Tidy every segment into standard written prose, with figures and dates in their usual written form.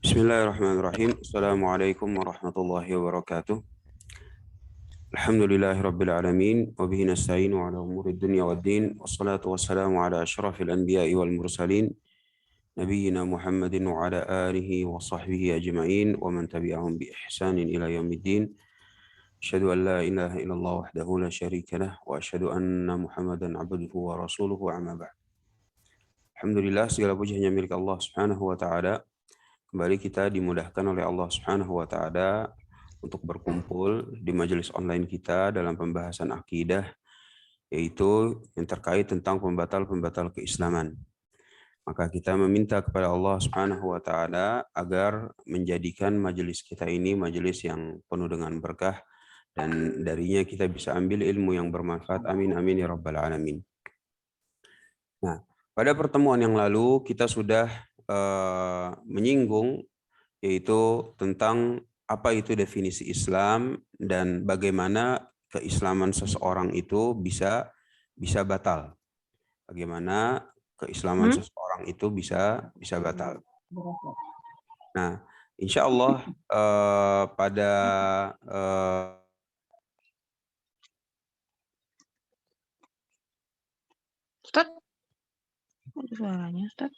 Bismillahirrahmanirrahim. Assalamualaikum warahmatullahi wabarakatuh. Alhamdulillahi rabbil alamin wa bihi nasta'inu ala umuri dunya waddin wassalatu wassalamu ala asyrafil anbiya'i wal mursalin nabiyyina Muhammadin wa ala alihi wa sahbihi ajma'in wa man tabi'ahum bi ihsanin ila yaumiddin. Asyhadu an la ilaha illallah wahdahu la syarika lah wa asyhadu anna Muhammadan abduhu wa rasuluhu amma ba'd. Alhamdulillah, segala puji hanya milik Allah Subhanahu wa taala. Kembali kita dimudahkan oleh Allah Subhanahu wa taala untuk berkumpul di majelis online kita dalam pembahasan akidah, yaitu yang terkait tentang pembatal-pembatal keislaman. Maka kita meminta kepada Allah Subhanahu wa taala agar menjadikan majelis kita ini majelis yang penuh dengan berkah dan darinya kita bisa ambil ilmu yang bermanfaat. Amin amin ya rabbal alamin. Nah, pada pertemuan yang lalu kita sudah menyinggung yaitu tentang apa itu definisi Islam dan bagaimana keislaman seseorang itu bisa batal. Bagaimana keislaman seseorang itu bisa batal. Nah, insya Allah pada Ustaz, ada suaranya Ustaz.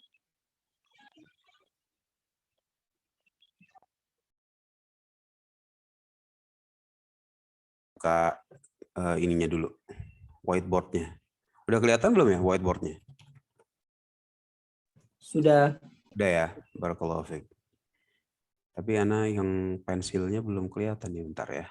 buka ininya dulu, whiteboardnya. Udah kelihatan belum ya whiteboardnya? Sudah. Udah ya, barakallahu fiik. Tapi Ana yang pensilnya belum kelihatan ya, bentar ya.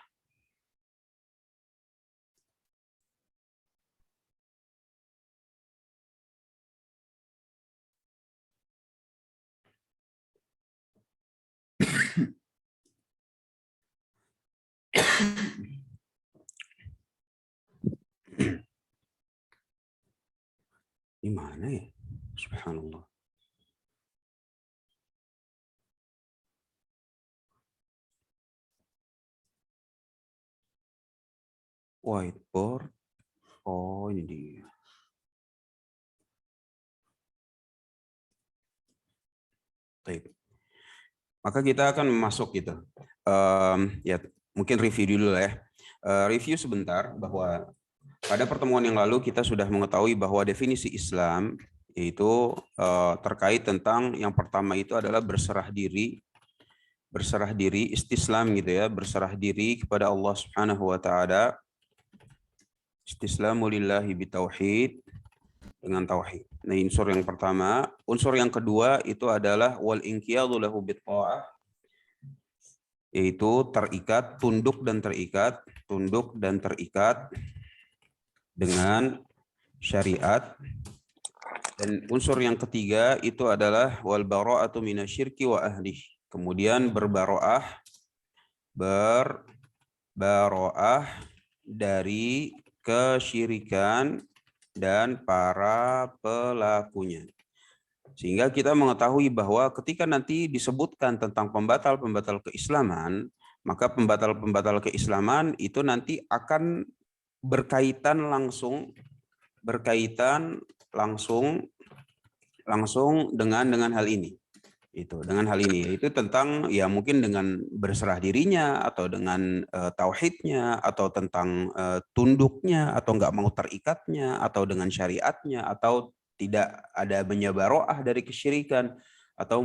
Ini mana ya? Subhanallah. Whiteboard. Oh, ini dia. Baik. Maka kita akan masuk gitu. Ya, mungkin review dulu ya. Review sebentar bahwa pada pertemuan yang lalu kita sudah mengetahui bahwa definisi Islam yaitu terkait tentang yang pertama itu adalah berserah diri, istislam gitu ya, berserah diri kepada Allah Subhanahu wa taala. Istislamu lillahi bitauhid, dengan tauhid. Nah, unsur yang pertama, unsur yang kedua itu adalah wal inqiyadu lahu bitta'ah, yaitu terikat, tunduk dan terikat dengan syariat. Dan unsur yang ketiga itu adalah wal bara'atu minasyirki wa ahlih. Kemudian berbaroah dari kesyirikan dan para pelakunya. Sehingga kita mengetahui bahwa ketika nanti disebutkan tentang pembatal-pembatal keislaman, maka pembatal-pembatal keislaman itu nanti akan berkaitan langsung dengan hal ini. Yaitu tentang ya mungkin dengan berserah dirinya atau dengan tauhidnya atau tentang tunduknya atau enggak mau terikatnya atau dengan syariatnya atau tidak ada menyabaroah dari kesyirikan atau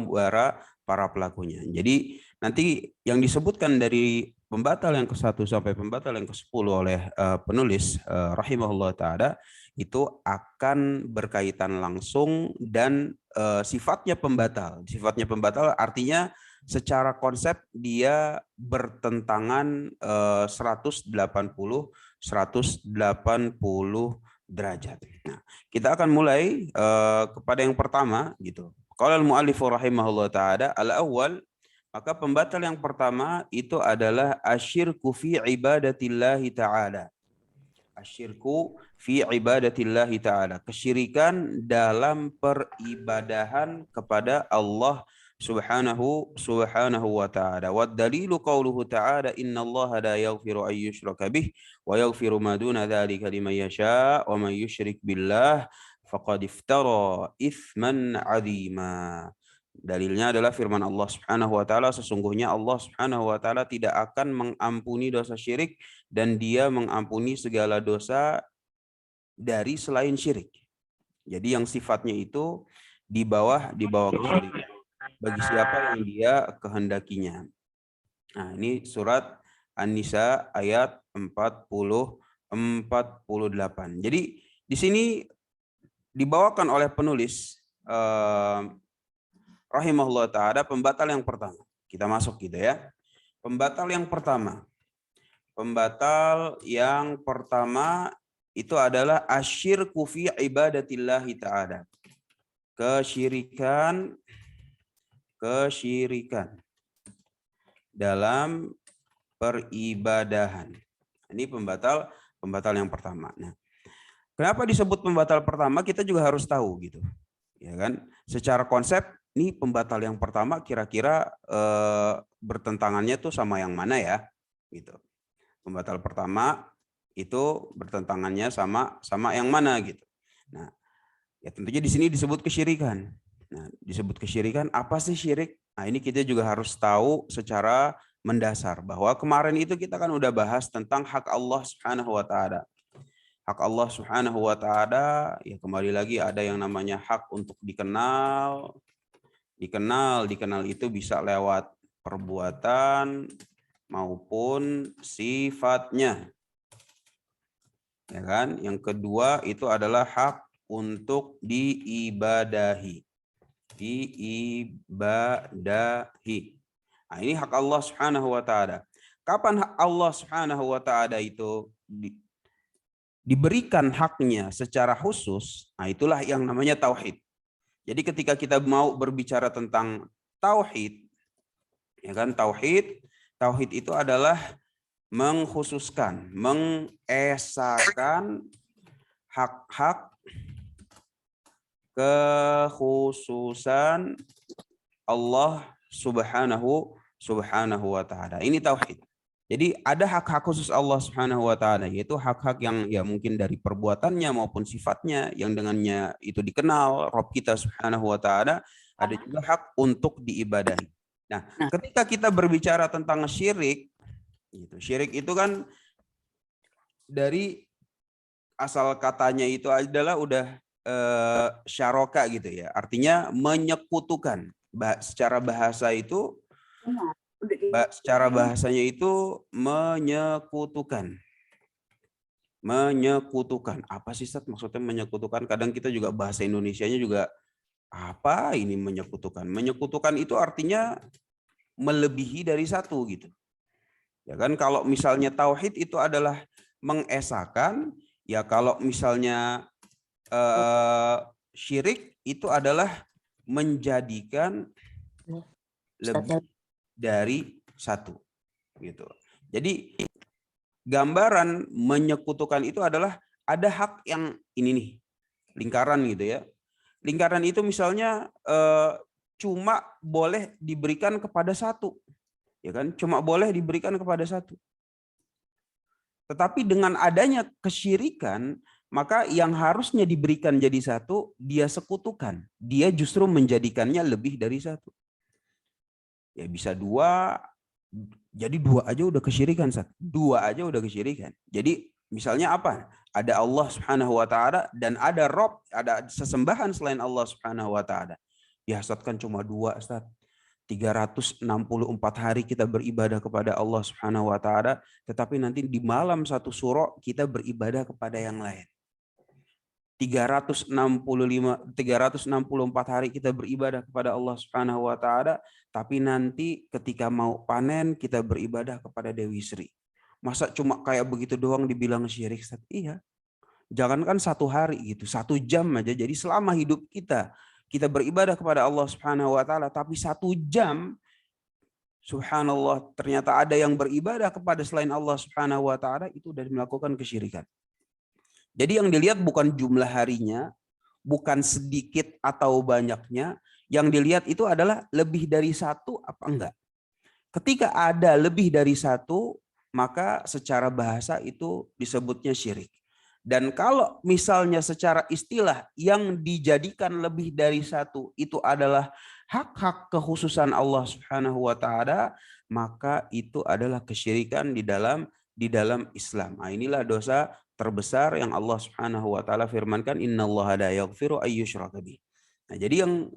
para pelakunya. Jadi nanti yang disebutkan dari pembatal yang ke-1 sampai pembatal yang ke-10 oleh penulis rahimahullah taala itu akan berkaitan langsung dan sifatnya pembatal. Sifatnya pembatal artinya secara konsep dia bertentangan 180 derajat. Nah, kita akan mulai kepada yang pertama gitu. Qala al-mu'allif rahimahullah taala al-awwal, maka pembatal yang pertama itu adalah asyirku fi ibadatillahi ta'ala. Asyirku fi ibadatillahi ta'ala. Kesyirikan dalam peribadahan kepada Allah subhanahu wa ta'ala. Wa dalilu qawluhu ta'ala innallaha la yaghfiru an yushraka bih wa yaghfiru ma duna dzalika liman yasha wa man yusyrik billah faqad iftara itsman 'azima. Dalilnya adalah firman Allah Subhanahu wa taala, sesungguhnya Allah Subhanahu wa taala tidak akan mengampuni dosa syirik dan Dia mengampuni segala dosa dari selain syirik. Jadi yang sifatnya itu di bawah kesyirikan bagi siapa yang Dia kehendakinya. Nah, ini surat An-Nisa ayat 48. Jadi di sini dibawakan oleh penulis rahimahullah ta'ala pembatal yang pertama. Kita masuk gitu ya. Pembatal yang pertama. Pembatal yang pertama itu adalah asyirku fi ibadatillahi ta'ala. Kesyirikan dalam peribadahan. Ini pembatal yang pertama. Nah, kenapa disebut pembatal pertama? Kita juga harus tahu gitu. Ya kan? Secara konsep ini pembatal yang pertama kira-kira bertentangannya tuh sama yang mana ya? Gitu. Pembatal pertama itu bertentangannya sama yang mana gitu. Nah, ya tentunya di sini disebut kesyirikan. Nah, disebut kesyirikan, apa sih syirik? Nah, ini kita juga harus tahu secara mendasar bahwa kemarin itu kita kan udah bahas tentang hak Allah Subhanahu wa taala. Hak Allah Subhanahu wa taala ya kembali lagi ada yang namanya hak untuk dikenal. Dikenal itu bisa lewat perbuatan maupun sifatnya. Ya kan? Yang kedua itu adalah hak untuk diibadahi. Nah, ini hak Allah Subhanahu wa taala. Kapan hak Allah Subhanahu wa taala itu diberikan haknya secara khusus? Nah, itulah yang namanya tauhid. Jadi ketika kita mau berbicara tentang tauhid, ya kan, tauhid itu adalah mengkhususkan, mengesahkan hak-hak kekhususan Allah Subhanahu wa taala. Ini tauhid. Jadi ada hak-hak khusus Allah Subhanahu wa taala, yaitu hak-hak yang ya mungkin dari perbuatannya maupun sifatnya yang dengannya itu dikenal Rabb kita Subhanahu wa taala. Ada juga hak untuk diibadahi. Nah, ketika kita berbicara tentang syirik, gitu. Syirik itu kan dari asal katanya itu adalah udah syaroka gitu ya, artinya menyekutukan. Secara bahasa itu, secara bahasanya itu menyekutukan. Apa sih Ustaz maksudnya menyekutukan? Kadang kita juga bahasa Indonesianya juga apa ini menyekutukan? Menyekutukan itu artinya melebihi dari satu gitu. Ya kan, kalau misalnya tauhid itu adalah mengesahkan, ya kalau misalnya syirik itu adalah menjadikan lebih dari satu gitu. Jadi gambaran menyekutukan itu adalah ada hak yang ini nih, lingkaran gitu ya. Lingkaran itu misalnya cuma boleh diberikan kepada satu, ya kan? Cuma boleh diberikan kepada satu. Tetapi dengan adanya kesyirikan, maka yang harusnya diberikan jadi satu, dia sekutukan. Dia justru menjadikannya lebih dari satu. Ya bisa dua, jadi dua aja udah kesyirikan. Dua aja udah kesyirikan. Jadi misalnya apa? Ada Allah Subhanahu wa taala dan ada Rob, ada sesembahan selain Allah Subhanahu wa taala. Ya Ustaz kan cuma dua Ustaz. 364 hari kita beribadah kepada Allah Subhanahu wa taala, tetapi nanti di malam satu suro kita beribadah kepada yang lain. 364 hari kita beribadah kepada Allah Subhanahu wa taala, tapi nanti ketika mau panen kita beribadah kepada Dewi Sri. Masa cuma kayak begitu doang dibilang syirik? Iya. Jangankan satu hari gitu, 1 jam aja. Jadi selama hidup kita beribadah kepada Allah Subhanahu wa taala, tapi 1 jam subhanallah ternyata ada yang beribadah kepada selain Allah Subhanahu wa taala, itu sudah melakukan kesyirikan. Jadi yang dilihat bukan jumlah harinya, bukan sedikit atau banyaknya, yang dilihat itu adalah lebih dari satu apa enggak. Ketika ada lebih dari satu, maka secara bahasa itu disebutnya syirik. Dan kalau misalnya secara istilah yang dijadikan lebih dari satu itu adalah hak-hak kekhususan Allah Subhanahu wa taala, maka itu adalah kesyirikan di dalam Islam. Nah, inilah dosa terbesar yang Allah Subhanahu wa taala firmankan, innallaha la yaghfiru ayyushraka bih. Nah, jadi yang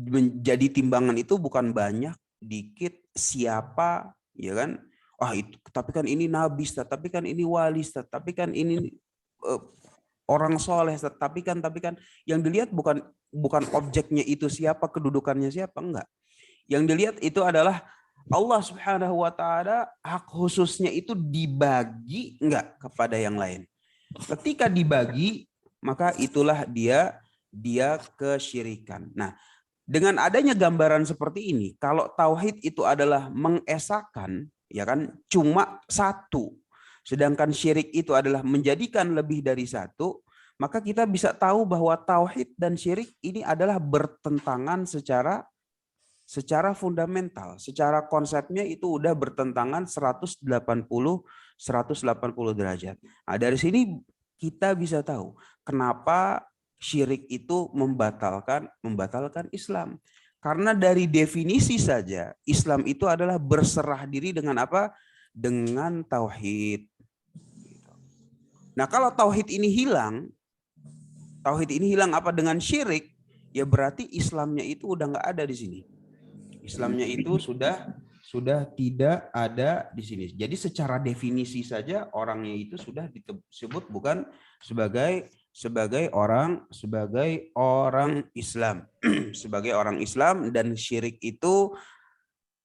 menjadi timbangan itu bukan banyak, dikit, siapa, ya kan? Ah itu, tapi kan ini nabi, tapi kan ini wali, tapi kan ini orang soleh, tapi kan yang dilihat bukan objeknya itu siapa, kedudukannya siapa, enggak. Yang dilihat itu adalah Allah Subhanahu wa taala, hak khususnya itu dibagi enggak kepada yang lain. Ketika dibagi, maka itulah dia kesyirikan. Nah, dengan adanya gambaran seperti ini, kalau tauhid itu adalah mengesahkan, ya kan, cuma satu, sedangkan syirik itu adalah menjadikan lebih dari satu, maka kita bisa tahu bahwa tauhid dan syirik ini adalah bertentangan secara fundamental, secara konsepnya itu udah bertentangan 180 derajat. Nah, dari sini kita bisa tahu kenapa syirik itu membatalkan Islam. Karena dari definisi saja Islam itu adalah berserah diri dengan apa? Dengan tauhid. Nah, kalau tauhid ini hilang apa dengan syirik, ya berarti Islamnya itu udah nggak ada di sini. Islamnya itu sudah tidak ada di sini. Jadi secara definisi saja orangnya itu sudah disebut bukan sebagai orang Islam. Sebagai orang Islam, dan syirik itu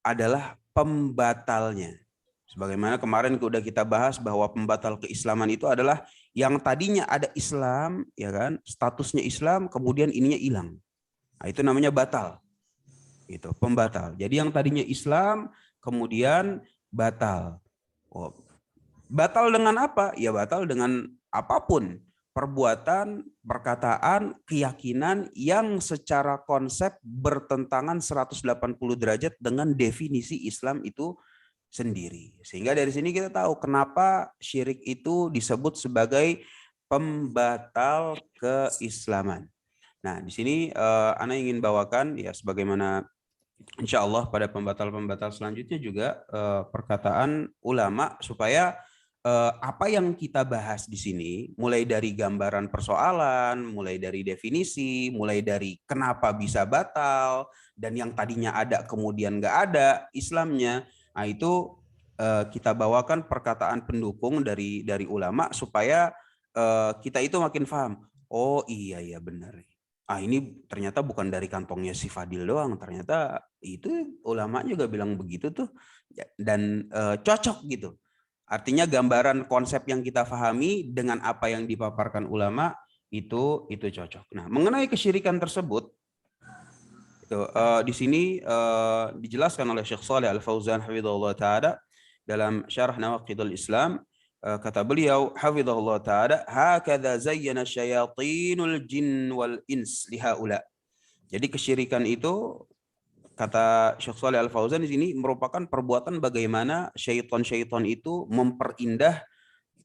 adalah pembatalnya. Sebagaimana kemarin sudah kita bahas bahwa pembatal keislaman itu adalah yang tadinya ada Islam, ya kan, statusnya Islam, kemudian ininya hilang. Nah, itu namanya batal. Itu pembatal. Jadi yang tadinya Islam kemudian batal. Oh, batal dengan apa? Ya batal dengan apapun. Perbuatan, perkataan, keyakinan yang secara konsep bertentangan 180 derajat dengan definisi Islam itu sendiri. Sehingga dari sini kita tahu kenapa syirik itu disebut sebagai pembatal keislaman. Nah, di sini Ana ingin bawakan ya sebagaimana insya Allah pada pembatal-pembatal selanjutnya juga perkataan ulama supaya apa yang kita bahas di sini, mulai dari gambaran persoalan, mulai dari definisi, mulai dari kenapa bisa batal, dan yang tadinya ada kemudian nggak ada Islamnya, nah itu kita bawakan perkataan pendukung dari ulama supaya kita itu makin paham. Oh iya ya benar. Ah ini ternyata bukan dari kantongnya si Fadil doang, ternyata itu ulama juga bilang begitu tuh, dan cocok gitu. Artinya gambaran konsep yang kita pahami dengan apa yang dipaparkan ulama itu cocok. Nah, mengenai kesyirikan tersebut itu, di sini dijelaskan oleh Syekh Shalih Al-Fauzan hafizahullah taala dalam Syarah Nawaqidul Islam. Kata beliau hafizahullah taala, hakadza zayyana syayatinul jin wal ins lihaula. Jadi kesyirikan itu, kata Syekh Shalih Al-Fauzan di sini, merupakan perbuatan bagaimana syaitan-syaitan itu memperindah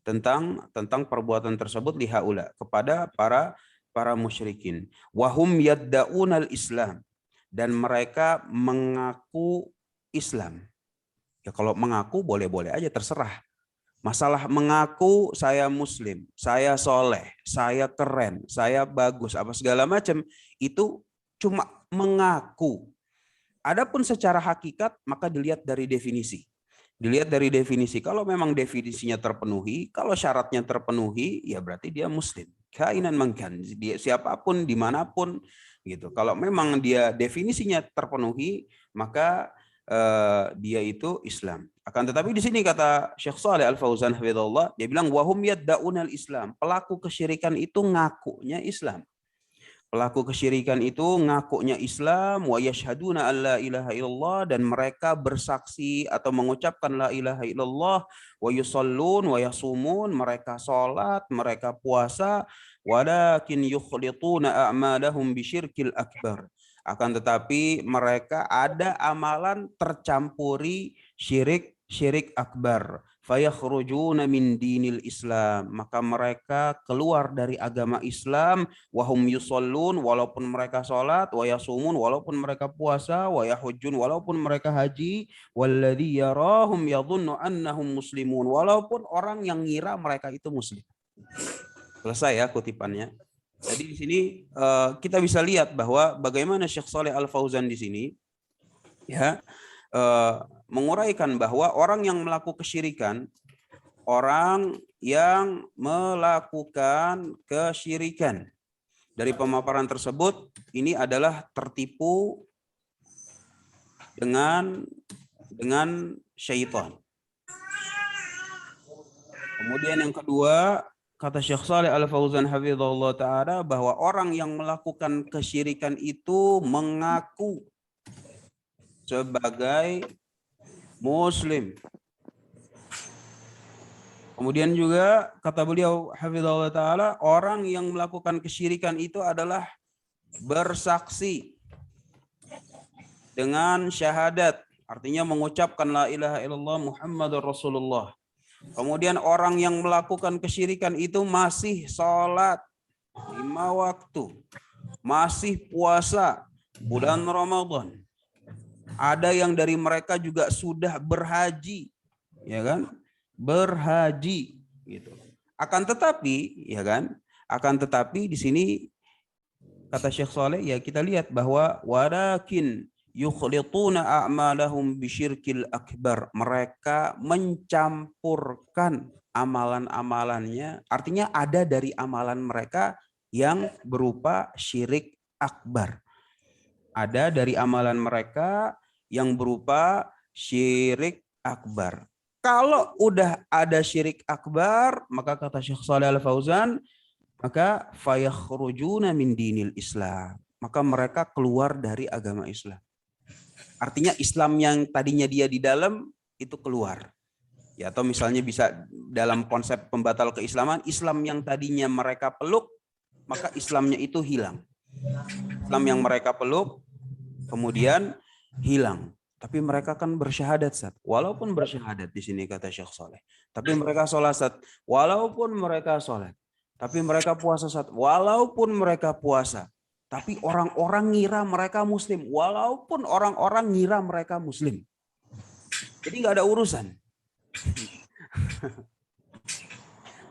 tentang perbuatan tersebut lihaula kepada para musyrikin. Wahum yadda'unal Islam, dan mereka mengaku Islam. Ya kalau mengaku boleh-boleh aja, terserah. Masalah mengaku saya muslim, saya soleh, saya keren, saya bagus, apa segala macam, itu cuma mengaku. Adapun secara hakikat, maka dilihat dari definisi. Dilihat dari definisi. Kalau memang definisinya terpenuhi, kalau syaratnya terpenuhi, ya berarti dia muslim. Kainan mangkan, dia siapapun, dimanapun, gitu. Kalau memang dia definisinya terpenuhi, maka dia itu Islam. Akan tetapi di sini kata Syekh Shalih Al-Fauzan hafizahullah, dia bilang wahum yadda'unal Islam. Pelaku kesyirikan itu ngakunya Islam. Pelaku kesyirikan itu ngakunya Islam, wa yashhaduna alla ilaha illallah, dan mereka bersaksi atau mengucapkan la ilaha illallah, wa yusallun wa yasumun, mereka salat, mereka puasa, walakin yukhlituna a'malahum bisyirkil akbar. Akan tetapi mereka ada amalan tercampuri syirik akbar, fayakhrujuna min dinil Islam, maka mereka keluar dari agama Islam, wahum yusallun, walaupun mereka salat, wa yasumun, walaupun mereka puasa, wa yahujjun, walaupun mereka haji, walladzi yarahum yadhunnu annahum muslimun, walaupun orang yang ngira mereka itu muslim. Selesai ya kutipannya. Jadi di sini kita bisa lihat bahwa bagaimana Syekh Shalih Al Fauzan di sini ya menguraikan bahwa orang yang melakukan kesyirikan, dari pemaparan tersebut ini adalah tertipu dengan syaitan. Kemudian yang kedua, kata Syekh Shalih Al Fauzan hafizahullah taala, bahwa orang yang melakukan kesyirikan itu mengaku sebagai muslim. Kemudian juga kata beliau hafizahullah taala, orang yang melakukan kesyirikan itu adalah bersaksi dengan syahadat, artinya mengucapkan la ilaha illallah Muhammadur Rasulullah. Kemudian orang yang melakukan kesyirikan itu masih sholat 5 waktu, masih puasa bulan Ramadan. Ada yang dari mereka juga sudah berhaji, ya kan? Berhaji gitu. Akan tetapi, ya kan? Akan tetapi di sini kata Syekh Shalih, ya kita lihat bahwa walakin yukhlituna a'malahum bisyirkil akbar. Mereka mencampurkan amalan-amalannya, artinya ada dari amalan mereka yang berupa syirik akbar. Ada dari amalan mereka yang berupa syirik akbar. Kalau udah ada syirik akbar, maka kata Syekh Shalih Al Fauzan, maka fayakhrujuna min dinil Islam. Maka mereka keluar dari agama Islam. Artinya Islam yang tadinya dia di dalam itu keluar. Ya, atau misalnya bisa dalam konsep pembatal keislaman, Islam yang tadinya mereka peluk, maka Islamnya itu hilang. Islam yang mereka peluk kemudian hilang. Tapi mereka kan bersyahadat, Sat. Walaupun bersyahadat di sini kata Syekh Shalih. Tapi mereka sholat, Sat. Walaupun mereka sholat. Tapi mereka puasa, Sat. Walaupun mereka puasa. Tapi orang-orang ngira mereka muslim. Walaupun orang-orang ngira mereka muslim. Jadi nggak ada urusan.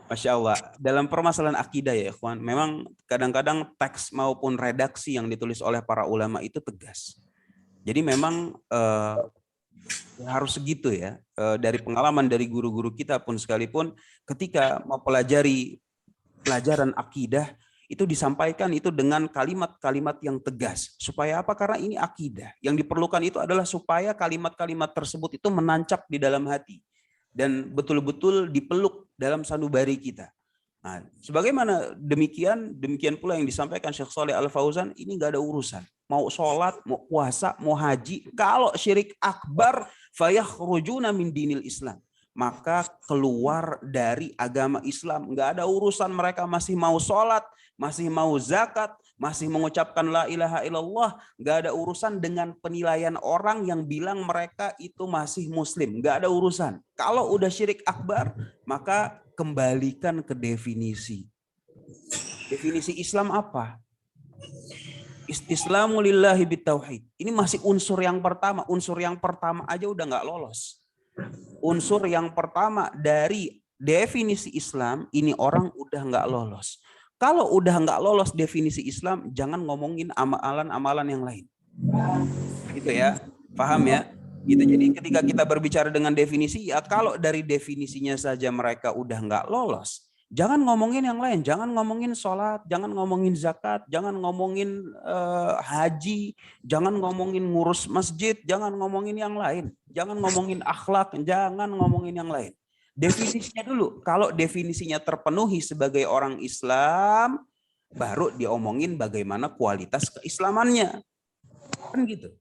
Masya Allah. Dalam permasalahan akidah ya, ikhwan, memang kadang-kadang teks maupun redaksi yang ditulis oleh para ulama itu tegas. Jadi memang harus segitu ya. Dari pengalaman dari guru-guru kita pun sekalipun, ketika mempelajari pelajaran akidah, itu disampaikan itu dengan kalimat-kalimat yang tegas. Supaya apa? Karena ini akidah. Yang diperlukan itu adalah supaya kalimat-kalimat tersebut itu menancap di dalam hati. Dan betul-betul dipeluk dalam sanubari kita. Nah, sebagaimana demikian pula yang disampaikan Syekh Shalih Al Fauzan, ini nggak ada urusan. Mau sholat, mau puasa, mau haji, kalau syirik akbar, fayakhrujuna min dinil Islam. Maka keluar dari agama Islam. Nggak ada urusan mereka masih mau sholat, masih mau zakat, masih mengucapkan la ilaha illallah. Nggak ada urusan dengan penilaian orang yang bilang mereka itu masih muslim. Nggak ada urusan. Kalau udah syirik akbar, maka kembalikan ke definisi. Definisi Islam apa? Istislamu lillahi bitauhid. Ini masih unsur yang pertama. Unsur yang pertama aja udah nggak lolos. Unsur yang pertama dari definisi Islam, ini orang udah nggak lolos. Kalau udah nggak lolos definisi Islam, jangan ngomongin amalan-amalan yang lain. Gitu ya, paham ya? Gitu. Jadi ketika kita berbicara dengan definisi, ya kalau dari definisinya saja mereka udah nggak lolos, jangan ngomongin yang lain. Jangan ngomongin sholat, jangan ngomongin zakat, jangan ngomongin haji, jangan ngomongin ngurus masjid, jangan ngomongin yang lain. Jangan ngomongin akhlak, jangan ngomongin yang lain. Definisinya dulu. Kalau definisinya terpenuhi sebagai orang Islam, baru diomongin bagaimana kualitas keislamannya. Kan gitu.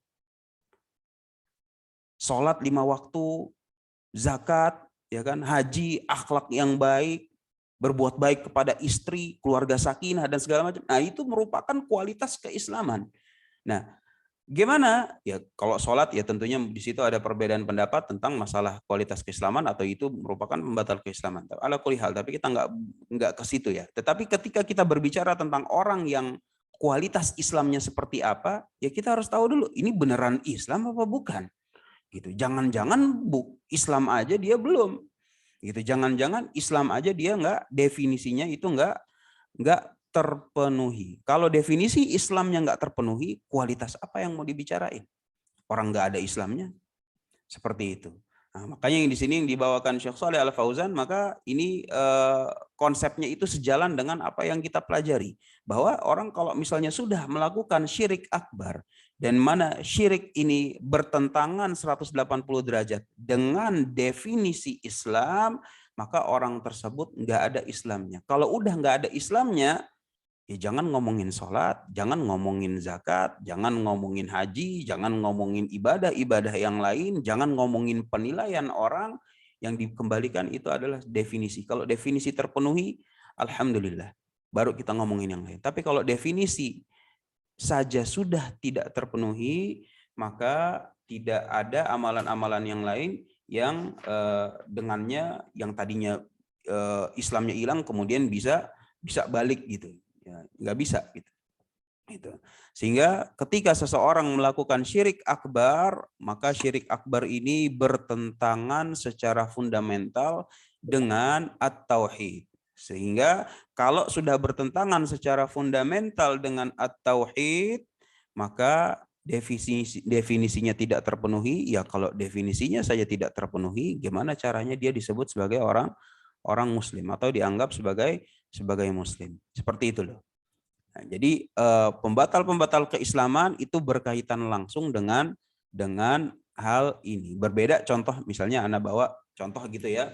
Sholat 5 waktu, zakat, ya kan, haji, akhlak yang baik, berbuat baik kepada istri, keluarga sakinah dan segala macam. Nah, itu merupakan kualitas keislaman. Nah, Gimana? Ya kalau sholat ya tentunya di situ ada perbedaan pendapat tentang masalah kualitas keislaman atau itu merupakan pembatal keislaman. Ala kulli hal, tapi kita nggak ke situ ya. Tetapi ketika kita berbicara tentang orang yang kualitas Islamnya seperti apa, ya kita harus tahu dulu ini beneran Islam apa bukan. Gitu. Jangan-jangan Islam aja dia belum. Gitu. Jangan-jangan Islam aja dia nggak, definisinya itu nggak terpenuhi. Kalau definisi Islamnya nggak terpenuhi, kualitas apa yang mau dibicarain? Orang nggak ada Islamnya, seperti itu. Nah, makanya yang di sini yang dibawakan Syekh Shalih Al Fauzan, maka ini konsepnya itu sejalan dengan apa yang kita pelajari, bahwa orang kalau misalnya sudah melakukan syirik akbar dan mana syirik ini bertentangan 180 derajat dengan definisi Islam, maka orang tersebut nggak ada Islamnya. Kalau udah nggak ada Islamnya, ya jangan ngomongin sholat, jangan ngomongin zakat, jangan ngomongin haji, jangan ngomongin ibadah-ibadah yang lain, jangan ngomongin penilaian orang, yang dikembalikan itu adalah definisi. Kalau definisi terpenuhi, alhamdulillah, baru kita ngomongin yang lain. Tapi kalau definisi saja sudah tidak terpenuhi, maka tidak ada amalan-amalan yang lain yang dengannya yang tadinya Islamnya hilang kemudian bisa balik gitu. Ya, nggak bisa gitu. Sehingga ketika seseorang melakukan syirik akbar, maka syirik akbar ini bertentangan secara fundamental dengan at-tauhid. Sehingga kalau sudah bertentangan secara fundamental dengan at-tauhid, maka definisinya tidak terpenuhi. Ya kalau definisinya saja tidak terpenuhi, gimana caranya dia disebut sebagai orang muslim atau dianggap sebagai muslim. Seperti itu loh. Nah, jadi pembatal-pembatal keislaman itu berkaitan langsung dengan hal ini. Berbeda contoh, misalnya Anda bawa contoh gitu ya.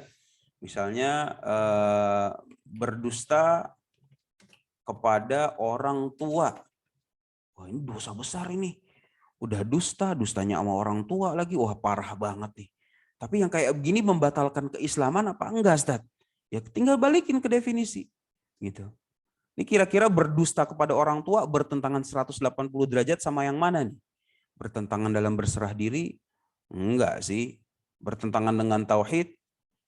Misalnya berdusta kepada orang tua. Wah, ini dosa besar ini. Udah dustanya sama orang tua lagi. Wah, parah banget nih. Tapi yang kayak begini membatalkan keislaman apa enggak, Ustaz? Ya tinggal balikin ke definisi. Gitu. Ini kira-kira berdusta kepada orang tua bertentangan 180 derajat sama yang mana nih? Bertentangan dalam berserah diri? Enggak sih. Bertentangan dengan tauhid?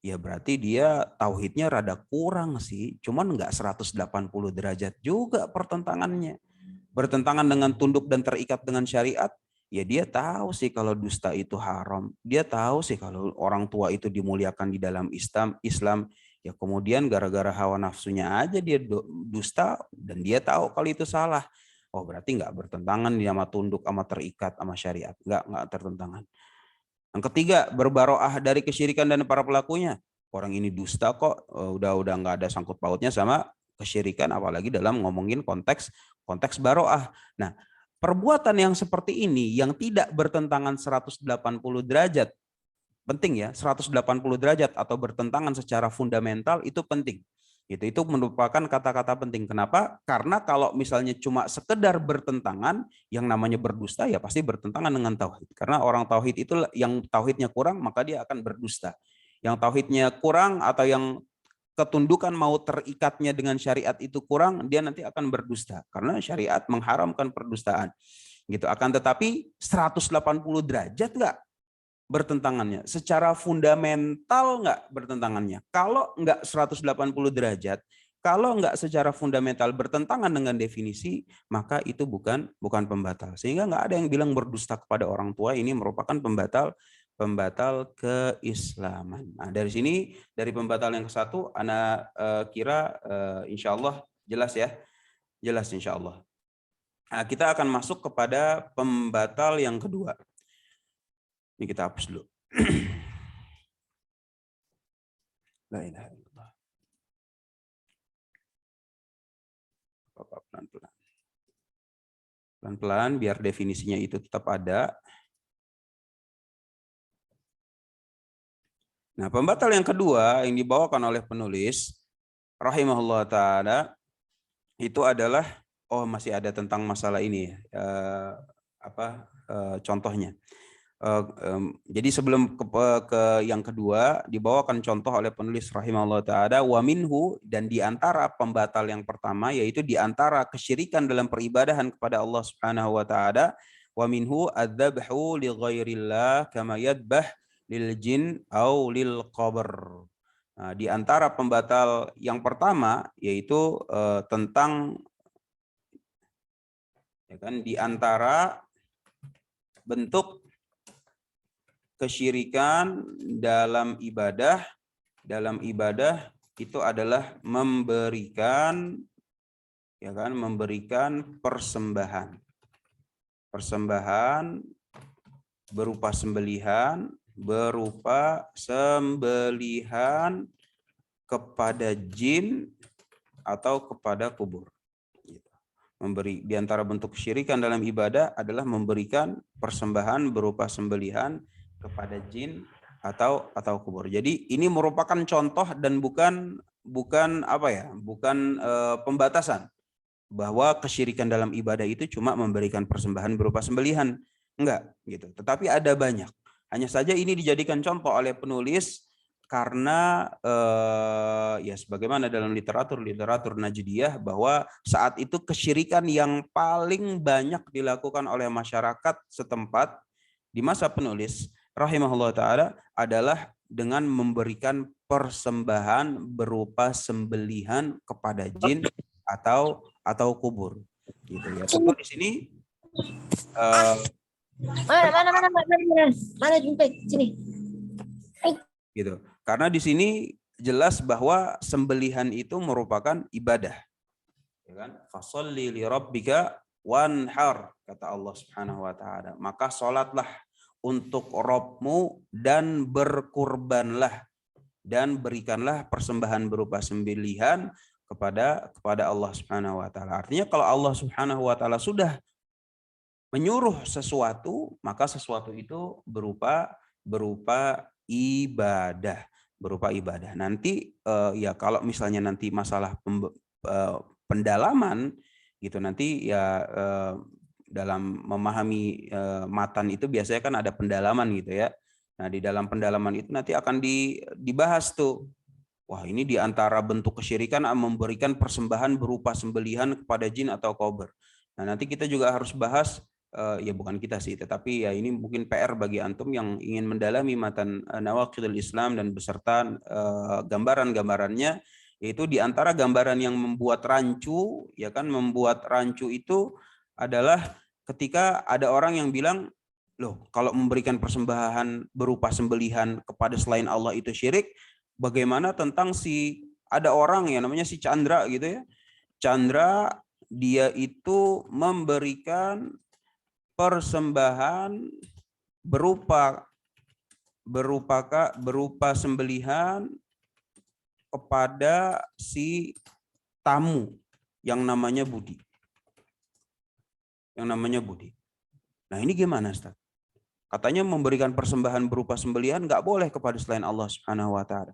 Ya berarti dia tauhidnya rada kurang sih. Cuman enggak 180 derajat juga pertentangannya. Bertentangan dengan tunduk dan terikat dengan syariat? Ya dia tahu sih kalau dusta itu haram. Dia tahu sih kalau orang tua itu dimuliakan di dalam Islam. Ya kemudian gara-gara hawa nafsunya aja dia dusta dan dia tahu kalau itu salah. Oh berarti nggak bertentangan sama tunduk, sama terikat, sama syariat. Nggak tertentangan. Yang ketiga, berbaroah dari kesyirikan dan para pelakunya. Orang ini dusta kok, udah nggak ada sangkut pautnya sama kesyirikan, apalagi dalam ngomongin konteks baroah. Nah, perbuatan yang seperti ini yang tidak bertentangan 180 derajat, penting ya, 180 derajat atau bertentangan secara fundamental itu penting. Itu merupakan kata-kata penting. Kenapa? Karena kalau misalnya cuma sekedar bertentangan, yang namanya berdusta ya pasti bertentangan dengan tauhid. Karena orang tauhid itu yang tauhidnya kurang, maka dia akan berdusta. Yang tauhidnya kurang atau yang ketundukan mau terikatnya dengan syariat itu kurang, dia nanti akan berdusta. Karena syariat mengharamkan perdustaan. Gitu. Akan tetapi 180 derajat nggak bertentangannya? Secara fundamental nggak bertentangannya? Kalau nggak 180 derajat, kalau nggak secara fundamental bertentangan dengan definisi, maka itu bukan pembatal. Sehingga nggak ada yang bilang berdusta kepada orang tua ini merupakan pembatal keislaman. Nah, dari sini, dari pembatal yang ke-1, Ana kira insya Allah jelas ya. Jelas insya Allah. Nah, kita akan masuk kepada pembatal yang kedua. Ini kita hapus dulu. La ilaha illallah. Pelan-pelan. Pelan-pelan biar definisinya itu tetap ada. Nah, pembatal yang kedua yang dibawakan oleh penulis rahimahullah taala itu adalah masih ada tentang masalah ini ya. Contohnya. Jadi sebelum ke yang kedua dibawakan contoh oleh penulis rahimahullah taala wa minhu, dan di antara pembatal yang pertama yaitu di antara kesyirikan dalam peribadahan kepada Allah Subhanahu wa taala, Wa minhu adzabhu li ghairillah kama yadbah lil jin au lil qabr. Nah, di antara pembatal yang pertama yaitu tentang ya kan, di antara bentuk kesyirikan dalam ibadah itu adalah memberikan ya kan, memberikan persembahan berupa sembelihan kepada jin atau kepada kubur. Memberi di antara bentuk kesyirikan dalam ibadah adalah memberikan persembahan berupa sembelihan kepada jin atau kubur. Jadi ini merupakan contoh dan bukan pembatasan bahwa kesyirikan dalam ibadah itu cuma memberikan persembahan berupa sembelihan. Enggak gitu. Tetapi ada banyak. Hanya saja ini dijadikan contoh oleh penulis karena ya sebagaimana dalam literatur Najdiyah bahwa saat itu kesyirikan yang paling banyak dilakukan oleh masyarakat setempat di masa penulis rahimahullah taala adalah dengan memberikan persembahan berupa sembelihan kepada jin atau kubur gitu ya. Tentu di sini mana Jumpek sini gitu. Karena di sini jelas bahwa sembelihan itu merupakan ibadah. Ya kan? Fasholli li rabbika wanhar, kata Allah Subhanahu wa taala. Maka salatlah untuk Rabbmu dan berkurbanlah dan berikanlah persembahan berupa sembelihan kepada Allah Subhanahu wa taala. Artinya kalau Allah Subhanahu wa taala sudah menyuruh sesuatu, maka sesuatu itu berupa ibadah. Nanti ya kalau misalnya nanti masalah pendalaman gitu, nanti ya dalam memahami matan itu biasanya kan ada pendalaman gitu ya. Nah, di dalam pendalaman itu nanti akan dibahas tuh. Wah, ini di antara bentuk kesyirikan memberikan persembahan berupa sembelihan kepada jin atau kubur. Nah, nanti kita juga harus bahas ya bukan kita sih, tetapi ya ini mungkin PR bagi antum yang ingin mendalami matan Nawaqidul Islam dan beserta gambaran-gambarannya, yaitu di antara gambaran yang membuat rancu, ya kan, membuat rancu itu adalah ketika ada orang yang bilang, loh, kalau memberikan persembahan berupa sembelihan kepada selain Allah itu syirik, bagaimana tentang ada orang yang namanya si Chandra gitu ya. Chandra dia itu memberikan persembahan berupa sembelihan kepada si tamu yang namanya Budi. Nah, ini gimana, Ustaz? Katanya memberikan persembahan berupa sembelihan nggak boleh kepada selain Allah Subhanahu wa taala.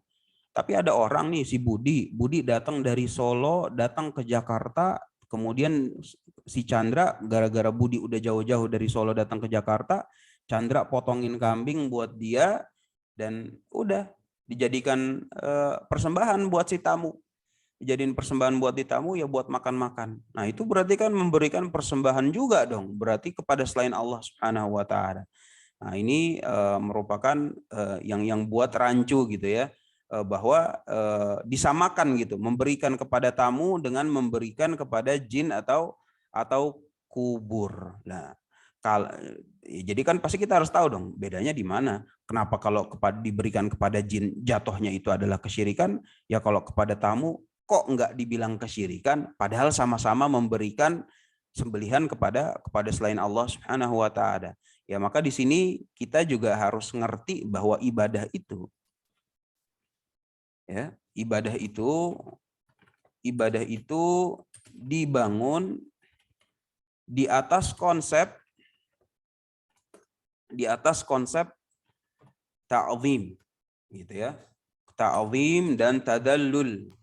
Tapi ada orang nih, si Budi datang dari Solo, datang ke Jakarta, kemudian si Chandra, gara-gara Budi udah jauh-jauh dari Solo datang ke Jakarta, Chandra potongin kambing buat dia dan udah dijadikan persembahan buat si tamu. Dijadiin persembahan buat di tamu ya buat makan-makan. Nah, itu berarti kan memberikan persembahan juga dong, berarti kepada selain Allah Subhanahu wa taala. Nah, ini merupakan yang buat rancu gitu ya, bahwa disamakan gitu, memberikan kepada tamu dengan memberikan kepada jin atau kubur. Nah, jadi kan pasti kita harus tahu dong bedanya di mana. Kenapa kalau diberikan kepada jin jatuhnya itu adalah kesyirikan, ya kalau kepada tamu kok enggak dibilang kesyirikan, padahal sama-sama memberikan sembelihan kepada selain Allah Subhanahu wa taala. Ya, maka di sini kita juga harus ngerti bahwa ibadah itu dibangun di atas konsep ta'zim gitu ya. Ta'zim dan tadallul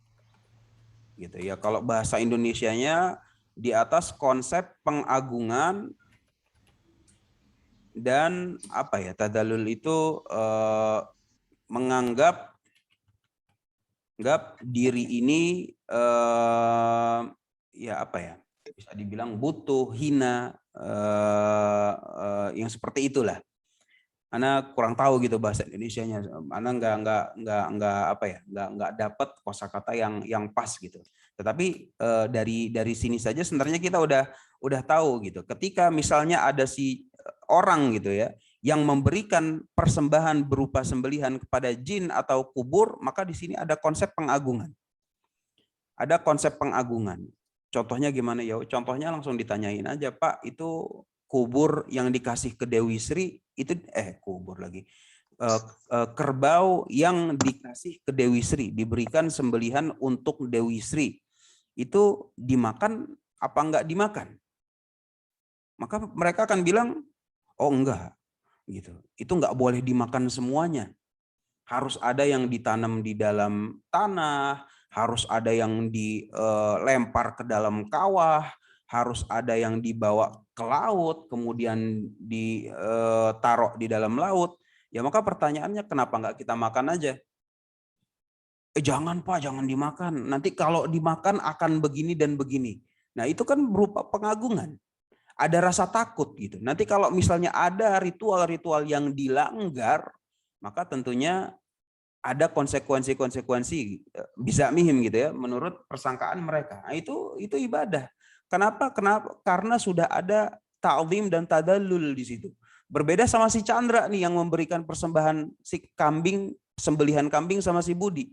gitu ya. Kalau bahasa Indonesianya di atas konsep pengagungan dan tadallul itu menganggap diri ini bisa dibilang butuh, hina yang seperti itulah. Ana kurang tahu gitu bahasa Indonesianya. Ana nggak dapat kosakata yang pas gitu. Tetapi dari sini saja sebenarnya kita udah tahu gitu. Ketika misalnya ada si orang gitu ya yang memberikan persembahan berupa sembelihan kepada jin atau kubur, maka di sini ada konsep pengagungan. Ada konsep pengagungan. Contohnya gimana ya? Contohnya langsung ditanyain aja, Pak, itu kubur yang dikasih ke Dewi Sri itu kubur lagi. Kerbau yang dikasih ke Dewi Sri, diberikan sembelihan untuk Dewi Sri. Itu dimakan apa enggak dimakan? Maka mereka akan bilang, oh enggak. Gitu. Itu enggak boleh dimakan semuanya. Harus ada yang ditanam di dalam tanah, harus ada yang dilempar ke dalam kawah, harus ada yang dibawa ke laut, kemudian ditaruh di dalam laut. Ya maka pertanyaannya kenapa nggak kita makan aja? Jangan Pak, jangan dimakan. Nanti kalau dimakan akan begini dan begini. Nah itu kan berupa pengagungan. Ada rasa takut gitu. Nanti kalau misalnya ada ritual-ritual yang dilanggar, maka tentunya ada konsekuensi-konsekuensi bisa mihim gitu ya menurut persangkaan mereka. Nah, itu ibadah. Kenapa? Karena sudah ada ta'zim dan tadallul di situ. Berbeda sama si Chandra nih yang memberikan persembahan si kambing, sembelihan kambing sama si Budi.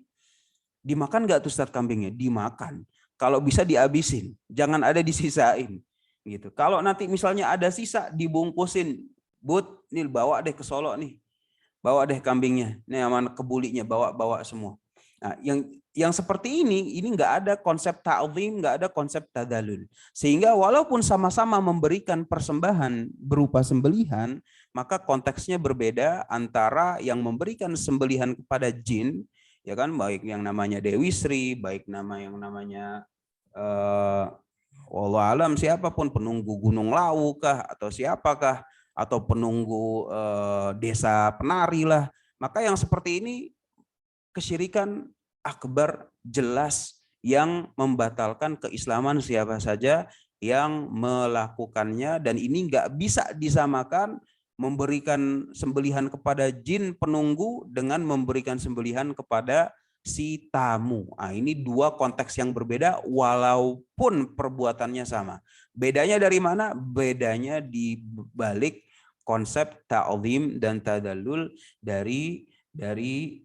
Dimakan nggak tuh Ustaz kambingnya? Dimakan. Kalau bisa dihabisin, jangan ada disisain. Gitu. Kalau nanti misalnya ada sisa dibungkusin, Bud, nih bawa deh ke Solo nih. Bawa deh kambingnya, nih aman kebulinya bawa semua. Nah, yang seperti ini nggak ada konsep ta'zim, nggak ada konsep tadalul. Sehingga walaupun sama-sama memberikan persembahan berupa sembelihan, maka konteksnya berbeda antara yang memberikan sembelihan kepada jin, ya kan, baik yang namanya Dewi Sri, baik yang namanya wallahu alam siapapun, penunggu Gunung Lawu kah atau siapakah, atau penunggu desa penari lah. Maka yang seperti ini kesyirikan akbar jelas yang membatalkan keislaman siapa saja yang melakukannya, dan ini nggak bisa disamakan memberikan sembelihan kepada jin penunggu dengan memberikan sembelihan kepada si tamu. Nah, ini dua konteks yang berbeda walaupun perbuatannya sama. Bedanya dari mana? Bedanya di balik konsep ta'zim dan tadallul dari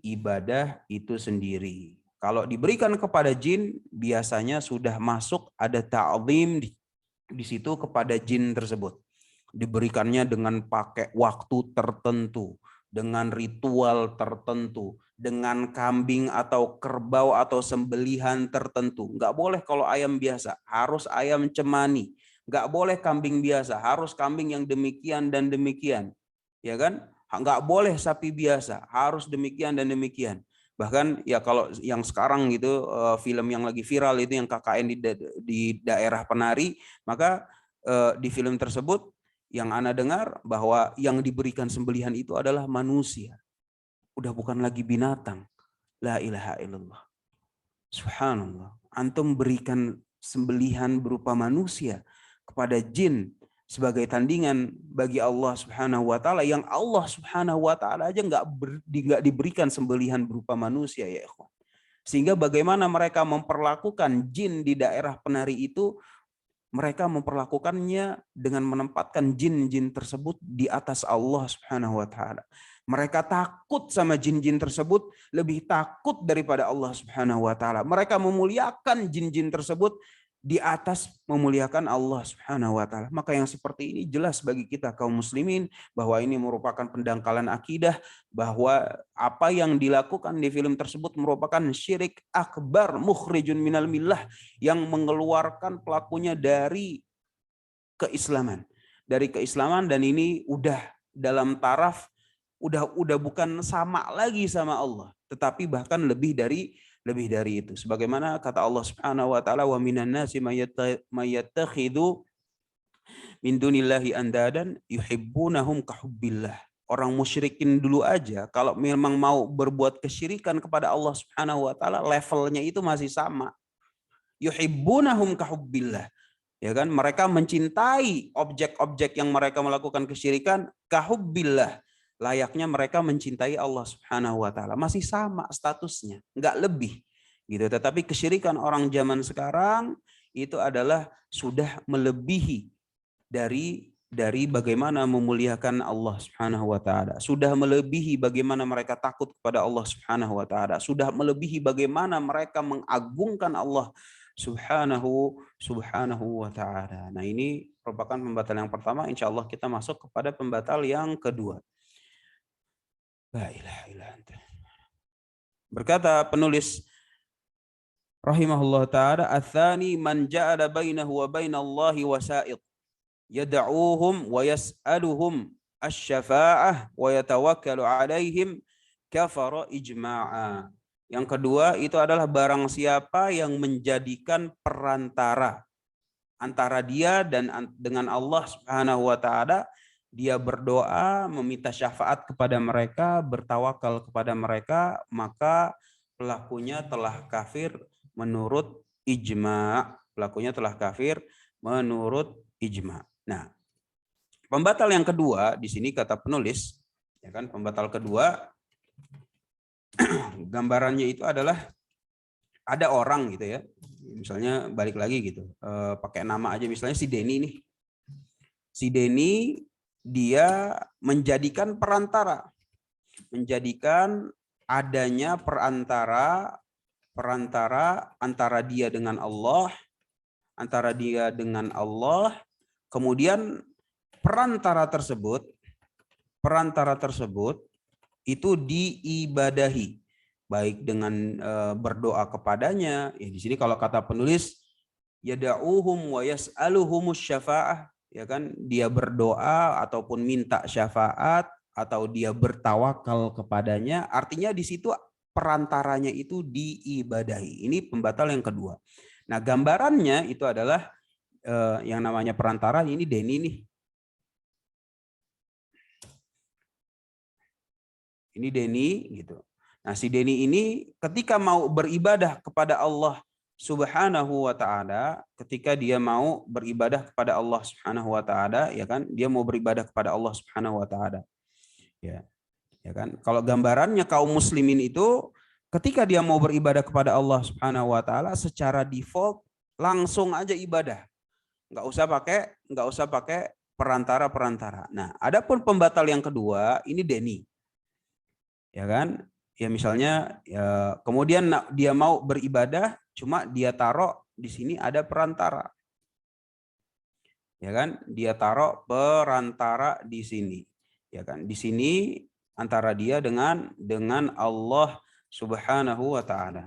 ibadah itu sendiri. Kalau diberikan kepada jin biasanya sudah masuk ada ta'zim di situ kepada jin tersebut. Diberikannya dengan pakai waktu tertentu, dengan ritual tertentu, dengan kambing atau kerbau atau sembelihan tertentu. Nggak boleh kalau ayam biasa, harus ayam cemani. Nggak boleh kambing biasa, harus kambing yang demikian dan demikian. Ya kan? Nggak boleh sapi biasa, harus demikian dan demikian. Bahkan ya kalau yang sekarang gitu film yang lagi viral itu yang KKN di daerah penari, maka di film tersebut yang Ana dengar bahwa yang diberikan sembelihan itu adalah manusia. Udah bukan lagi binatang. La ilaha illallah. Subhanallah. Antum berikan sembelihan berupa manusia kepada jin sebagai tandingan bagi Allah Subhanahu wa taala, yang Allah Subhanahu wa taala aja nggak diberikan sembelihan berupa manusia ya ikhwan. Sehingga bagaimana mereka memperlakukan jin di daerah penari itu, mereka memperlakukannya dengan menempatkan jin-jin tersebut di atas Allah Subhanahu wa taala. Mereka takut sama jin-jin tersebut lebih takut daripada Allah Subhanahu wa taala. Mereka memuliakan jin-jin tersebut di atas memuliakan Allah Subhanahu wa taala. Maka yang seperti ini jelas bagi kita kaum muslimin bahwa ini merupakan pendangkalan akidah, bahwa apa yang dilakukan di film tersebut merupakan syirik akbar mukhrijun minal millah, yang mengeluarkan pelakunya dari keislaman. Dari keislaman, dan ini udah dalam taraf udah bukan sama lagi sama Allah, tetapi bahkan lebih dari itu. Sebagaimana kata Allah Subhanahu wa taala, wa minan nasi mayattakhidhu min dunillahi andadan yuhibbunahum kahubbillah. Orang musyrikin dulu aja kalau memang mau berbuat kesyirikan kepada Allah Subhanahu wa taala, levelnya itu masih sama. Yuhibbunahum kahubbillah. Ya kan? Mereka mencintai objek-objek yang mereka melakukan kesyirikan kahubbillah. Layaknya mereka mencintai Allah Subhanahu wa taala. Masih sama statusnya, enggak lebih. Gitu. Tetapi kesyirikan orang zaman sekarang itu adalah sudah melebihi dari bagaimana memuliakan Allah Subhanahu wa taala. Sudah melebihi bagaimana mereka takut kepada Allah Subhanahu wa taala. Sudah melebihi bagaimana mereka mengagungkan Allah Subhanahu wa taala. Nah, ini merupakan pembatal yang pertama. Insya Allah kita masuk kepada pembatal yang kedua. La ilaha illa anta. Berkata penulis rahimahullah taala, "Ats-tsani man ja'ala bainahu wa bainallahi wasa'id yad'uuhum wa yas'aluhum asy-syafa'ah wa yatawakkalu 'alaihim kafara ijma'a." Yang kedua itu adalah barang siapa yang menjadikan perantara antara dia dan dengan Allah Subhanahu wa taala, dia berdoa, meminta syafaat kepada mereka, bertawakal kepada mereka, maka pelakunya telah kafir menurut ijma. Pelakunya telah kafir menurut ijma. Nah, pembatal yang kedua di sini kata penulis, ya kan, pembatal kedua gambarannya itu adalah ada orang gitu ya. Misalnya balik lagi gitu, pakai nama aja, misalnya si Denny nih. Si Denny dia menjadikan perantara, menjadikan adanya perantara antara dia dengan Allah, kemudian perantara tersebut itu diibadahi, baik dengan berdoa kepadanya. Ya, di sini kalau kata penulis, yada'uhum wa yas'aluhumus syafa'ah, ya kan, dia berdoa ataupun minta syafaat atau dia bertawakal kepadanya, artinya di situ perantaranya itu diibadahi. Ini pembatal yang kedua. Nah, gambarannya itu adalah yang namanya perantara ini Denny nih. Ini Denny gitu. Nah, si Denny ini ketika mau beribadah kepada Allah Subhanahu wa taala, ketika dia mau beribadah kepada Allah Subhanahu wa taala, ya kan? Dia mau beribadah kepada Allah Subhanahu wa taala. Ya. Ya kan? Kalau gambarannya kaum muslimin itu ketika dia mau beribadah kepada Allah Subhanahu wa taala, secara default langsung aja ibadah. Nggak usah pakai perantara-perantara. Nah, adapun pembatal yang kedua, ini Denny. Ya kan? Ya misalnya ya, kemudian dia mau beribadah, cuma dia taruh di sini ada perantara. Ya kan? Dia taruh perantara di sini. Ya kan? Di sini antara dia dengan Allah Subhanahu wa taala.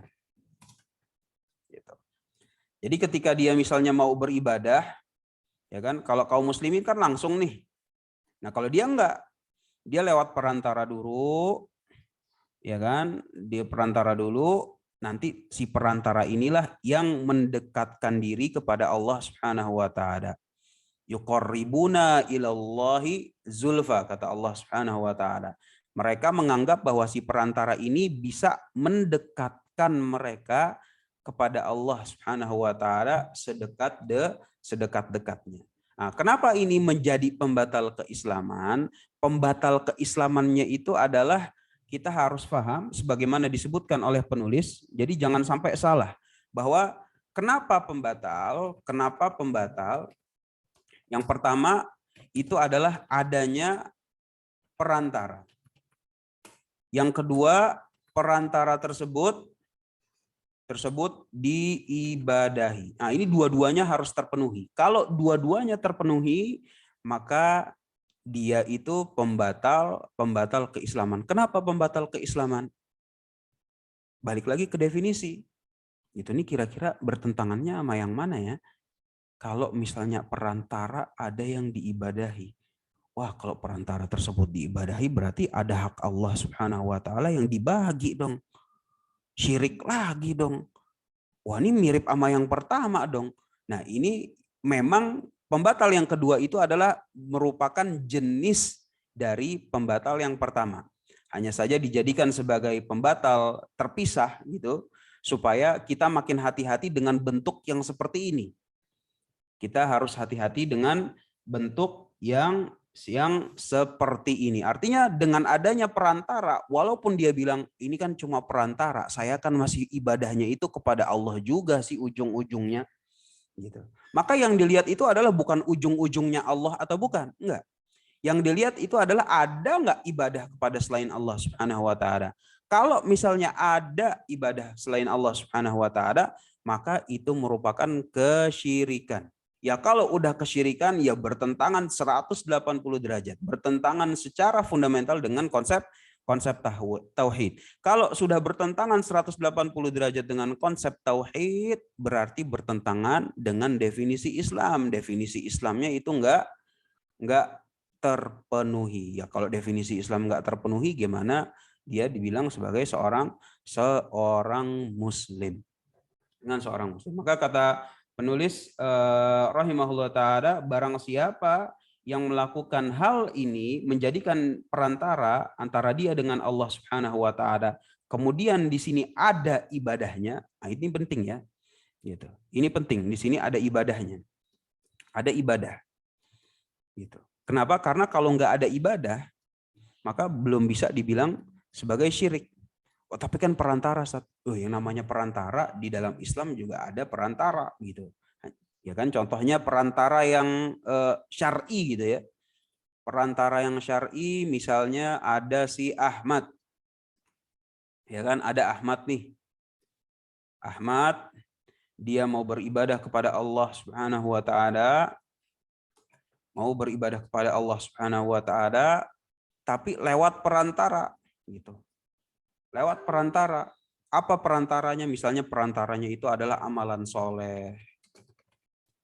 Gitu. Jadi ketika dia misalnya mau beribadah, ya kan? Kalau kaum muslimin kan langsung nih. Nah, kalau dia enggak, dia lewat perantara dulu. Ya kan, dia perantara dulu, nanti si perantara inilah yang mendekatkan diri kepada Allah Subhanahu wa taala. Yuqarribuna ilallahi zulfa, kata Allah Subhanahu wa taala. Mereka menganggap bahwa si perantara ini bisa mendekatkan mereka kepada Allah Subhanahu wa taala sedekat-dekatnya. Nah, kenapa ini menjadi pembatal keislaman? Pembatal keislamannya itu adalah kita harus paham sebagaimana disebutkan oleh penulis. Jadi jangan sampai salah bahwa kenapa pembatal? Yang pertama itu adalah adanya perantara. Yang kedua, perantara tersebut diibadahi. Nah, ini dua-duanya harus terpenuhi. Kalau dua-duanya terpenuhi, maka dia itu pembatal keislaman. Kenapa pembatal keislaman? Balik lagi ke definisi. Itu nih kira-kira bertentangannya sama yang mana ya? Kalau misalnya perantara ada yang diibadahi. Wah, kalau perantara tersebut diibadahi berarti ada hak Allah Subhanahu wa taala yang dibagi dong. Syirik lagi dong. Wah, ini mirip sama yang pertama dong. Nah, ini memang pembatal yang kedua itu adalah merupakan jenis dari pembatal yang pertama. Hanya saja dijadikan sebagai pembatal terpisah gitu, supaya kita makin hati-hati dengan bentuk yang seperti ini. Kita harus hati-hati dengan bentuk yang seperti ini. Artinya dengan adanya perantara, walaupun dia bilang ini kan cuma perantara, saya kan masih ibadahnya itu kepada Allah juga sih ujung-ujungnya. Gitu. Maka yang dilihat itu adalah bukan ujung-ujungnya Allah atau bukan, enggak. Yang dilihat itu adalah ada nggak ibadah kepada selain Allah Subhanahu wa taala. Kalau misalnya ada ibadah selain Allah Subhanahu wa taala, maka itu merupakan kesyirikan. Ya kalau udah kesyirikan ya bertentangan 180 derajat, bertentangan secara fundamental dengan konsep tauhid. Kalau sudah bertentangan 180 derajat dengan konsep tauhid, berarti bertentangan dengan definisi Islam. Definisi Islamnya itu enggak terpenuhi. Ya kalau definisi Islam enggak terpenuhi, gimana dia dibilang sebagai seorang muslim? Dengan seorang muslim. Maka kata penulis rahimahullah taala, barang siapa yang melakukan hal ini menjadikan perantara antara dia dengan Allah Subhanahu wa taala, kemudian di sini ada ibadahnya, nah ini penting ya. Gitu. Ini penting, di sini ada ibadahnya. Ada ibadah. Gitu. Kenapa? Karena kalau nggak ada ibadah, maka belum bisa dibilang sebagai syirik. Oh, tapi kan perantara, yang namanya perantara di dalam Islam juga ada perantara gitu. Ya kan, contohnya perantara yang syar'i gitu ya. Perantara yang syar'i misalnya ada si Ahmad. Ya kan, ada Ahmad nih. Ahmad dia mau beribadah kepada Allah Subhanahu wa taala. Mau beribadah kepada Allah Subhanahu wa taala tapi lewat perantara gitu. Lewat perantara. Apa perantaranya? Misalnya perantaranya itu adalah amalan soleh.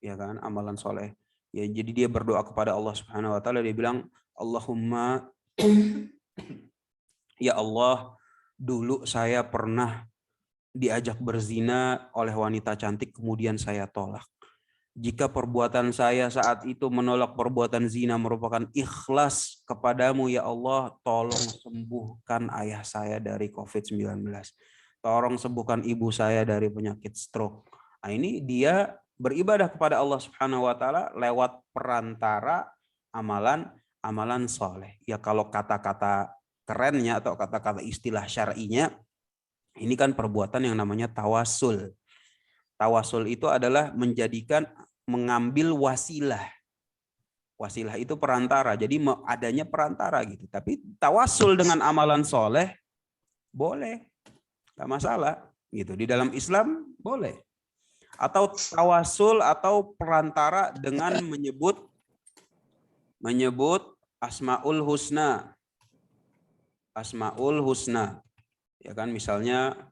Ya kan, amalan soleh. Ya, jadi dia berdoa kepada Allah Subhanahu wa taala, dia bilang, Allahumma ya Allah, dulu saya pernah diajak berzina oleh wanita cantik, kemudian saya tolak. Jika perbuatan saya saat itu menolak perbuatan zina merupakan ikhlas kepadamu, ya Allah, tolong sembuhkan ayah saya dari COVID-19. Tolong sembuhkan ibu saya dari penyakit stroke. Nah, ini dia beribadah kepada Allah Subhanahu wa taala lewat perantara amalan soleh. Ya kalau kata-kata kerennya atau kata-kata istilah syar'inya, ini kan perbuatan yang namanya tawasul. Tawasul itu adalah mengambil wasilah. Wasilah itu perantara. Jadi adanya perantara gitu. Tapi tawasul dengan amalan soleh boleh, nggak masalah gitu. Di dalam Islam boleh. Atau tawasul atau perantara dengan menyebut asmaul husna. Asmaul husna. Ya kan, misalnya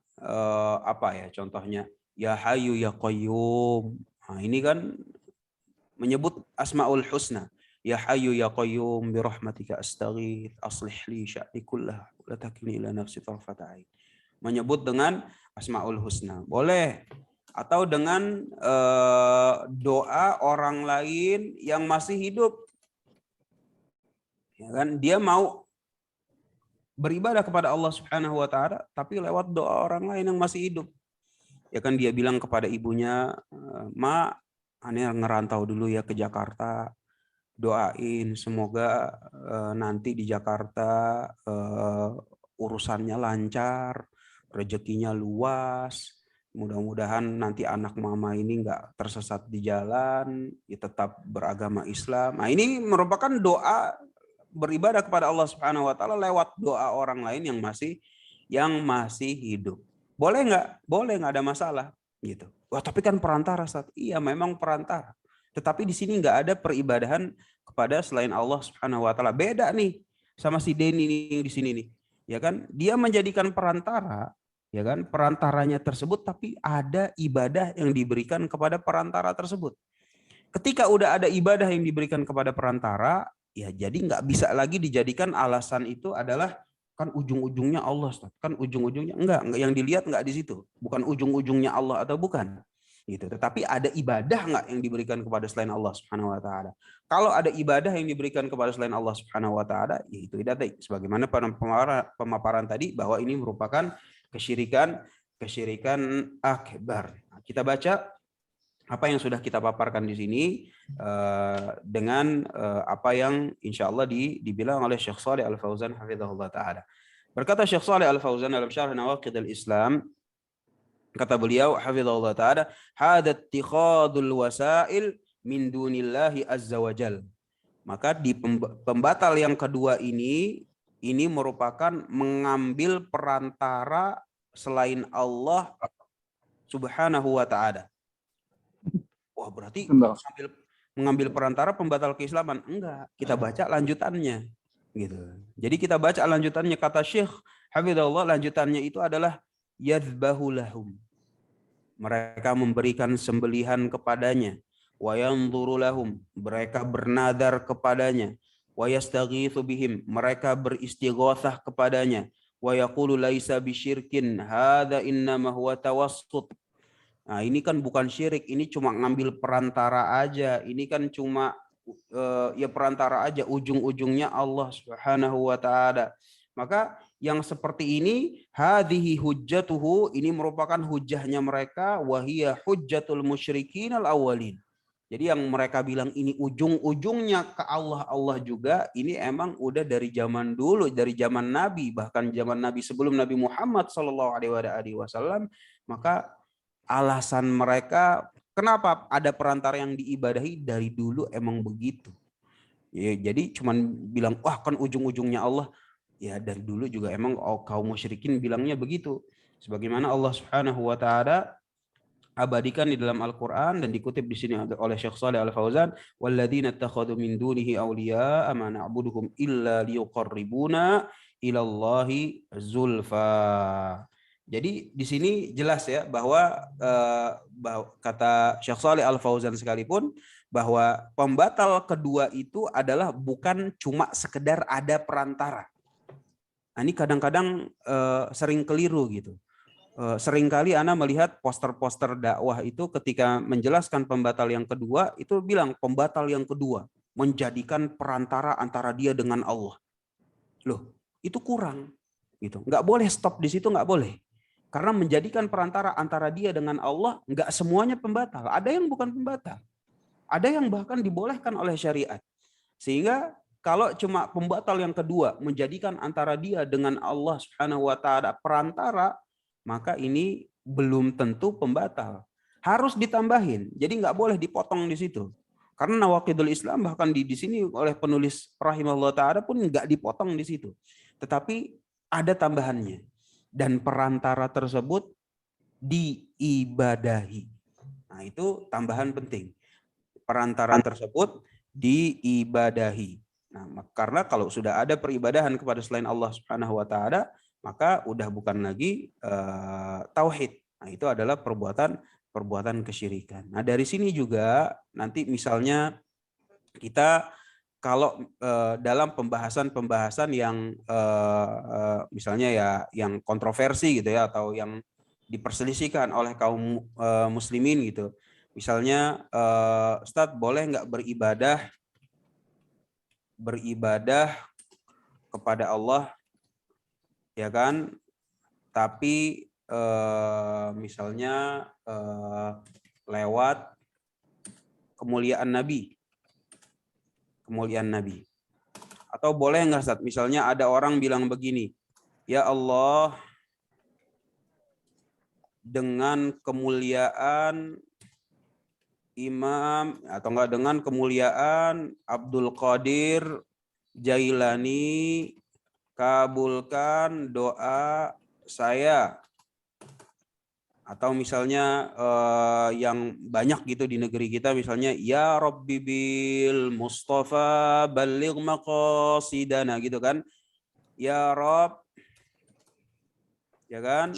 apa ya contohnya? Ya Hayyu ya Qayyum. Nah, ini kan menyebut asmaul husna. Ya Hayyu ya Qayyum bi rahmatika astaghits aslih li sya'ni kullah wa la takilni ila nafsi tarfata ain. Menyebut dengan asmaul husna. Boleh. Atau dengan doa orang lain yang masih hidup. Ya kan, dia mau beribadah kepada Allah Subhanahu wa taala tapi lewat doa orang lain yang masih hidup. Ya kan, dia bilang kepada ibunya, "Ma, ane ngerantau dulu ya ke Jakarta. Doain semoga nanti di Jakarta urusannya lancar, rezekinya luas. Mudah-mudahan nanti anak mama ini nggak tersesat di jalan, ya tetap beragama Islam." Nah, ini merupakan doa beribadah kepada Allah Subhanahu wa taala lewat doa orang lain yang masih hidup. Boleh nggak? Boleh, nggak ada masalah gitu. Wah, tapi kan perantara, Ustaz. Iya, memang perantara. Tetapi di sini nggak ada peribadahan kepada selain Allah Subhanahu wa taala. Beda nih sama si Denny nih di sini nih. Ya kan? Dia menjadikan perantara, ya kan? Perantaranya tersebut tapi ada ibadah yang diberikan kepada perantara tersebut. Ketika udah ada ibadah yang diberikan kepada perantara, ya jadi nggak bisa lagi dijadikan alasan itu adalah kan ujung-ujungnya Allah, Ustaz. Kan ujung-ujungnya enggak, yang dilihat enggak di situ. Bukan ujung-ujungnya Allah atau bukan. Gitu. Tetapi ada ibadah enggak yang diberikan kepada selain Allah Subhanahu wa taala. Kalau ada ibadah yang diberikan kepada selain Allah Subhanahu wa taala, yaitu ibadah. Sebagaimana pemaparan tadi bahwa ini merupakan kesyirikan akbar. Kita baca apa yang sudah kita paparkan di sini dengan apa yang insya Allah dibilang oleh Syekh Shalih Al Fauzan hafizahullah taala. Berkata Syekh Shalih Al Fauzan dalam Syarh Nawaqidh Al Islam, kata beliau hafizahullah taala, hada ittikhadul wasail min dunillahi azza wajal. Maka di pembatal yang kedua ini merupakan mengambil perantara selain Allah Subhanahu wa taala. Wah, berarti mengambil perantara pembatal keislaman. Enggak, kita baca lanjutannya gitu. Jadi kita baca lanjutannya, kata Syekh hafizahullah, lanjutannya itu adalah yadzbahu lahum. Mereka memberikan sembelihan kepadanya. Wa yanzuru lahum, mereka bernadar kepadanya. Wa yastaghitsu bihim, mereka beristighatsah kepadanya. Wa yaqulu laisa bisyirkin, hadza innama huwa tawassut. Nah, ini kan bukan syirik, ini cuma ngambil perantara aja. Ini kan cuma ya perantara aja, ujung-ujungnya Allah Subhanahu wa taala. Maka yang seperti ini, hadhihi hujjatuhu, ini merupakan hujahnya mereka, wahiyah hujjatul musyrikin al-awwalin. Jadi yang mereka bilang ini ujung-ujungnya ke Allah juga, ini emang udah dari zaman dulu, dari zaman Nabi, bahkan zaman Nabi sebelum Nabi Muhammad SAW. Maka alasan mereka kenapa ada perantara yang diibadahi dari dulu emang begitu. Ya, jadi cuman bilang wah kan ujung-ujungnya Allah. Ya dari dulu juga emang kaum musyrikin bilangnya begitu. Sebagaimana Allah Subhanahu wa taala abadikan di dalam Al-Qur'an dan dikutip di sini oleh Syekh Shalih Al Fauzan, walladzina takhadhu min dunihi awliya ma na'buduhum illa liqarribuna ilallahi zulfa. Jadi di sini jelas ya bahwa kata Syekh Shalih Al Fauzan sekalipun bahwa pembatal kedua itu adalah bukan cuma sekedar ada perantara. Nah, ini kadang-kadang sering keliru gitu. Seringkali Ana melihat poster-poster dakwah itu ketika menjelaskan pembatal yang kedua itu bilang pembatal yang kedua menjadikan perantara antara dia dengan Allah. Loh, itu kurang gitu. Nggak boleh stop di situ, nggak boleh. Karena menjadikan perantara antara dia dengan Allah nggak semuanya pembatal. Ada yang bukan pembatal. Ada yang bahkan dibolehkan oleh syariat. Sehingga kalau cuma pembatal yang kedua menjadikan antara dia dengan Allah Subhanahu wa taala perantara, maka ini belum tentu pembatal. Harus ditambahin. Jadi nggak boleh dipotong di situ. Karena Nawaqidul Islam bahkan di sini oleh penulis rahimahullah taala pun nggak dipotong di situ. Tetapi ada tambahannya. Dan perantara tersebut diibadahi. Nah, itu tambahan penting. Perantara tersebut diibadahi. Nah, karena kalau sudah ada peribadahan kepada selain Allah Subhanahu wa taala, maka udah bukan lagi tauhid. Nah, itu adalah perbuatan kesyirikan. Nah, dari sini juga nanti misalnya kita kalau dalam pembahasan yang misalnya ya yang kontroversi gitu ya atau yang diperselisihkan oleh kaum muslimin gitu. Misalnya Ustadz boleh nggak beribadah kepada Allah ya kan, tapi misalnya lewat kemuliaan Nabi. Atau boleh nggak Ustadz, misalnya ada orang bilang begini, ya Allah, dengan kemuliaan Imam atau enggak dengan kemuliaan Abdul Qadir Jailani, kabulkan doa saya. Atau misalnya yang banyak gitu di negeri kita, misalnya ya Rabbi bil Mustafa balligh maqasidana gitu kan, ya Rabb ya kan,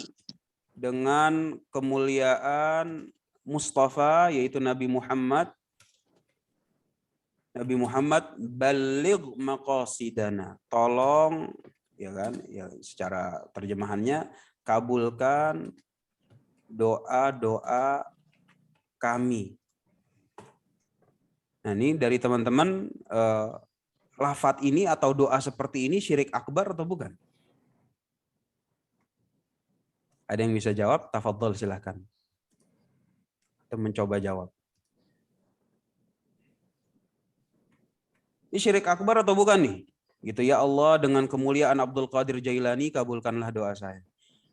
dengan kemuliaan Mustafa yaitu Nabi Muhammad balligh maqasidana, tolong ya kan, ya secara terjemahannya kabulkan doa-doa kami. Nah, ini dari teman-teman lafaz ini atau doa seperti ini syirik akbar atau bukan? Ada yang bisa jawab? Tafadhol silahkan. Atau mencoba jawab. Ini syirik akbar atau bukan nih? Gitu, ya Allah, dengan kemuliaan Abdul Qadir Jailani kabulkanlah doa saya.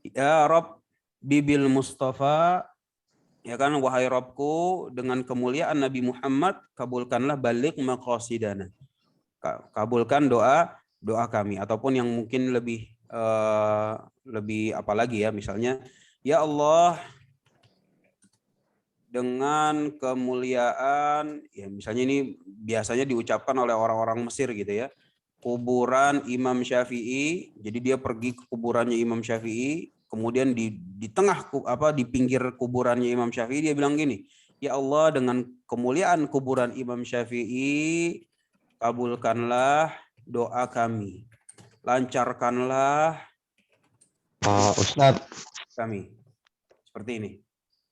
Ya Rob Bibil Mustafa, ya kan, wahai Robku, dengan kemuliaan Nabi Muhammad kabulkanlah balik maqasidana. Kabulkan doa kami, ataupun yang mungkin lebih apa lagi ya, misalnya ya Allah, dengan kemuliaan, ya misalnya ini biasanya diucapkan oleh orang-orang Mesir gitu ya, kuburan Imam Syafi'i. Jadi dia pergi ke kuburannya Imam Syafi'i, kemudian di tengah di pinggir kuburannya Imam Syafi'i dia bilang gini, ya Allah, dengan kemuliaan kuburan Imam Syafi'i kabulkanlah doa kami, lancarkanlah Ustadz, kami. Seperti ini.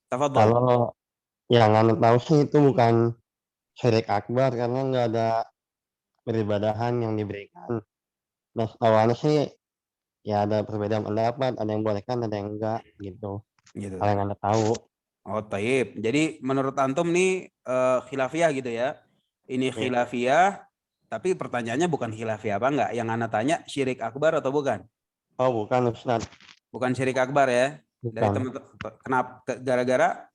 Tafadhol. kalau yang anda tahu sih itu bukan syirik akbar karena nggak ada peribadahan yang diberikan. Nah, awalnya sih ya ada perbedaan pendapat, ada yang bolehkan, ada yang enggak gitu. Gitu. Kalau yang anda tahu. Oh, taib. Jadi menurut antum nih khilafiyah gitu ya. Ini khilafiyah, tapi pertanyaannya bukan khilafiyah apa enggak. Yang Anda tanya syirik akbar atau bukan? Oh, bukan Ustadz. Bukan syirik akbar ya. Dari Bukan. teman-teman, kenapa? Gara-gara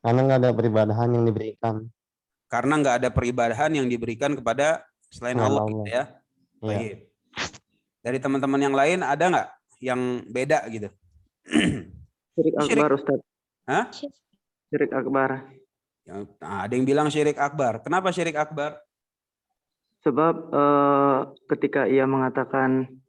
Karena nggak ada peribadahan yang diberikan. karena nggak ada peribadahan yang diberikan kepada selain Allah gitu ya. Taib. Dari teman-teman yang lain ada nggak yang beda gitu? Syirik akbar, Ustaz. Hah? Syirik akbar. Nah, ada yang bilang syirik akbar. Kenapa syirik akbar? Sebab ketika ia mengatakan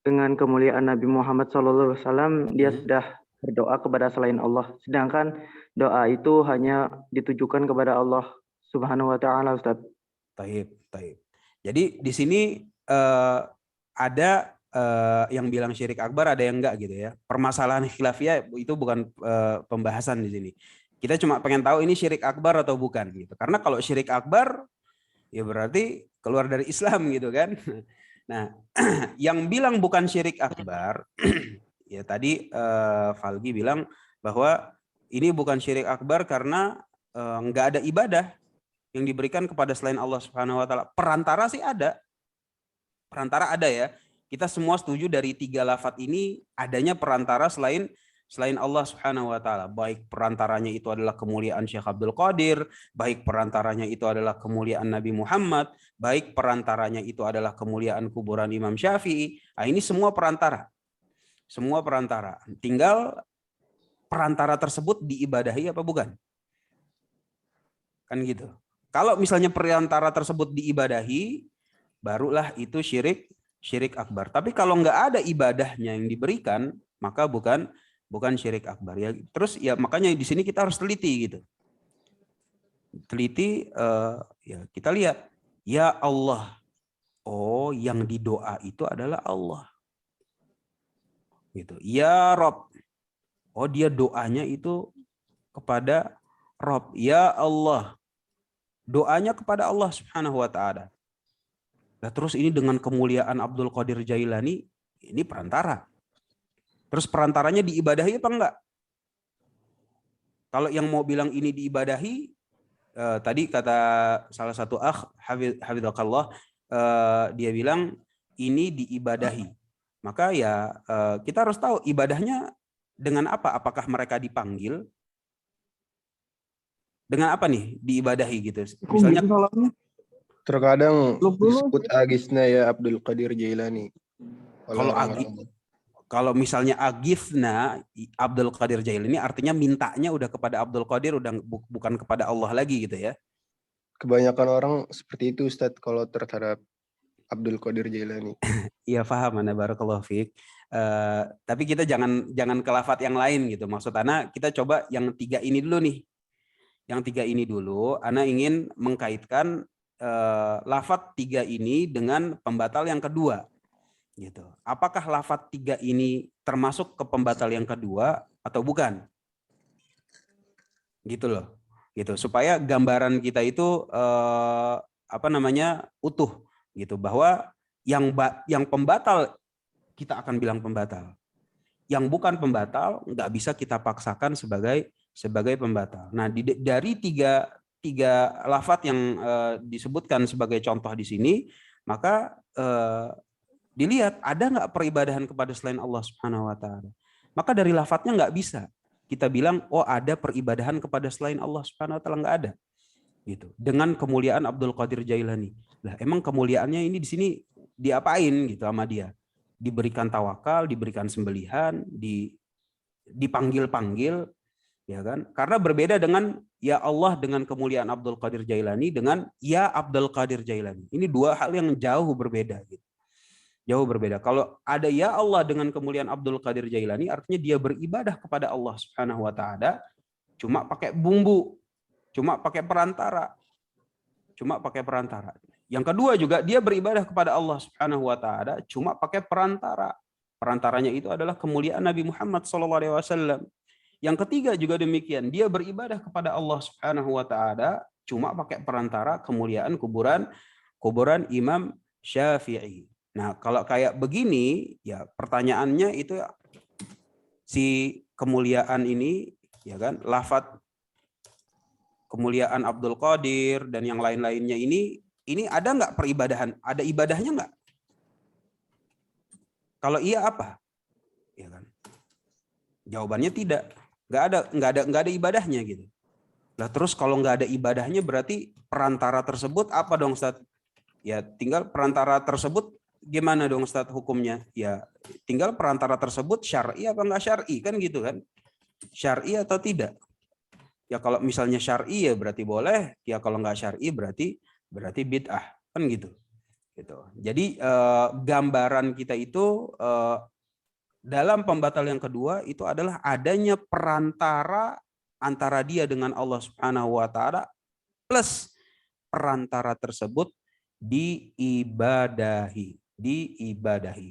dengan kemuliaan Nabi Muhammad SAW, dia sudah berdoa kepada selain Allah. Sedangkan doa itu hanya ditujukan kepada Allah Subhanahu wa Ta'ala, Ustaz. Taib. Jadi di sini ada yang bilang syirik akbar, ada yang enggak gitu ya. Permasalahan khilafiyah itu bukan pembahasan di sini. Kita cuma pengen tahu ini syirik akbar atau bukan gitu. Karena kalau syirik akbar ya berarti keluar dari Islam gitu kan. Nah, yang bilang bukan syirik akbar ya tadi Falgi bilang bahwa ini bukan syirik akbar karena enggak ada ibadah yang diberikan kepada selain Allah Subhanahu wa taala. Perantara sih ada. Perantara ada ya. Kita semua setuju dari 3 lafaz ini adanya perantara selain Allah Subhanahu wa taala. Baik perantaranya itu adalah kemuliaan Syekh Abdul Qadir, baik perantaranya itu adalah kemuliaan Nabi Muhammad, baik perantaranya itu adalah kemuliaan kuburan Imam Syafi'i. Nah, ini semua perantara. Semua perantara. Tinggal perantara tersebut diibadahi apa bukan? Kan gitu. Kalau misalnya perantara tersebut diibadahi, barulah itu syirik akbar. Tapi kalau nggak ada ibadahnya yang diberikan, maka bukan syirik akbar ya. Terus ya makanya di sini kita harus teliti gitu. Teliti ya kita lihat, ya Allah. Oh, yang didoa itu adalah Allah. Gitu. Ya Rob. Oh, dia doanya itu kepada Rob. Ya Allah. Doanya kepada Allah Subhanahu wa taala. Nah, terus ini dengan kemuliaan Abdul Qadir Jailani, ini perantara. Terus perantaranya diibadahi apa enggak? Kalau yang mau bilang ini diibadahi, tadi kata salah satu hafidzakallah, dia bilang ini diibadahi. Maka ya kita harus tahu ibadahnya dengan apa? Apakah mereka dipanggil? Dengan apa nih diibadahi gitu? Misalnya terkadang disebut agisna ya Abdul Qadir Jailani. Kalau misalnya agifna Abdul Qadir Jailani artinya mintanya udah kepada Abdul Qadir, udah bukan kepada Allah lagi gitu ya. Kebanyakan orang seperti itu Ustadz kalau terhadap Abdul Qadir Jailani. Iya paham, Ana barakallahu fiik. Tapi kita jangan ke lafaz yang lain gitu. Maksud Ana kita coba yang 3 ini dulu nih. Yang 3 ini dulu, Ana ingin mengkaitkan lafaz 3 ini dengan pembatal yang kedua. Gitu. Apakah lafaz 3 ini termasuk ke pembatal yang kedua atau bukan? Gitu loh. Gitu. Supaya gambaran kita itu utuh gitu, bahwa yang pembatal kita akan bilang pembatal. Yang bukan pembatal nggak bisa kita paksakan sebagai pembatal. Nah, dari lafadz yang disebutkan sebagai contoh di sini, maka dilihat ada nggak peribadahan kepada selain Allah Subhanahu wa taala. Maka dari lafadznya nggak bisa kita bilang oh ada peribadahan kepada selain Allah Subhanahu wa taala, nggak ada. Gitu. Dengan kemuliaan Abdul Qadir Jailani. Lah emang kemuliaannya ini di sini diapain gitu sama dia? Diberikan tawakal, diberikan sembelihan, dipanggil-panggil, ya kan? Karena berbeda dengan ya Allah dengan kemuliaan Abdul Qadir Jailani dengan ya Abdul Qadir Jailani. Ini dua hal yang jauh berbeda gitu. Jauh berbeda. Kalau ada ya Allah dengan kemuliaan Abdul Qadir Jailani artinya dia beribadah kepada Allah Subhanahu wa taala cuma pakai bumbu, cuma pakai perantara. Cuma pakai perantara. Yang kedua juga dia beribadah kepada Allah Subhanahu wa taala cuma pakai perantara. Perantaranya itu adalah kemuliaan Nabi Muhammad SAW. Yang ketiga juga demikian, dia beribadah kepada Allah Subhanahu wa taala cuma pakai perantara kemuliaan kuburan Imam Syafi'i. Nah, kalau kayak begini ya pertanyaannya itu si kemuliaan ini ya kan, lafadz kemuliaan Abdul Qadir dan yang lain-lainnya ini ada nggak peribadahan? Ada ibadahnya nggak? Kalau iya apa? Ya kan? Jawabannya tidak. Nggak ada ibadahnya gitu. Lah terus kalau nggak ada ibadahnya berarti perantara tersebut apa dong Ustaz? Ya tinggal perantara tersebut gimana dong Ustaz hukumnya? Ya tinggal perantara tersebut syar'i apa nggak syar'i kan gitu kan? Syar'i atau tidak? Ya kalau misalnya syar'i ya berarti boleh, ya kalau nggak syar'i berarti bid'ah kan gitu. Gitu. Jadi gambaran kita itu dalam pembatal yang kedua itu adalah adanya perantara antara dia dengan Allah Subhanahu wa taala plus perantara tersebut diibadahi.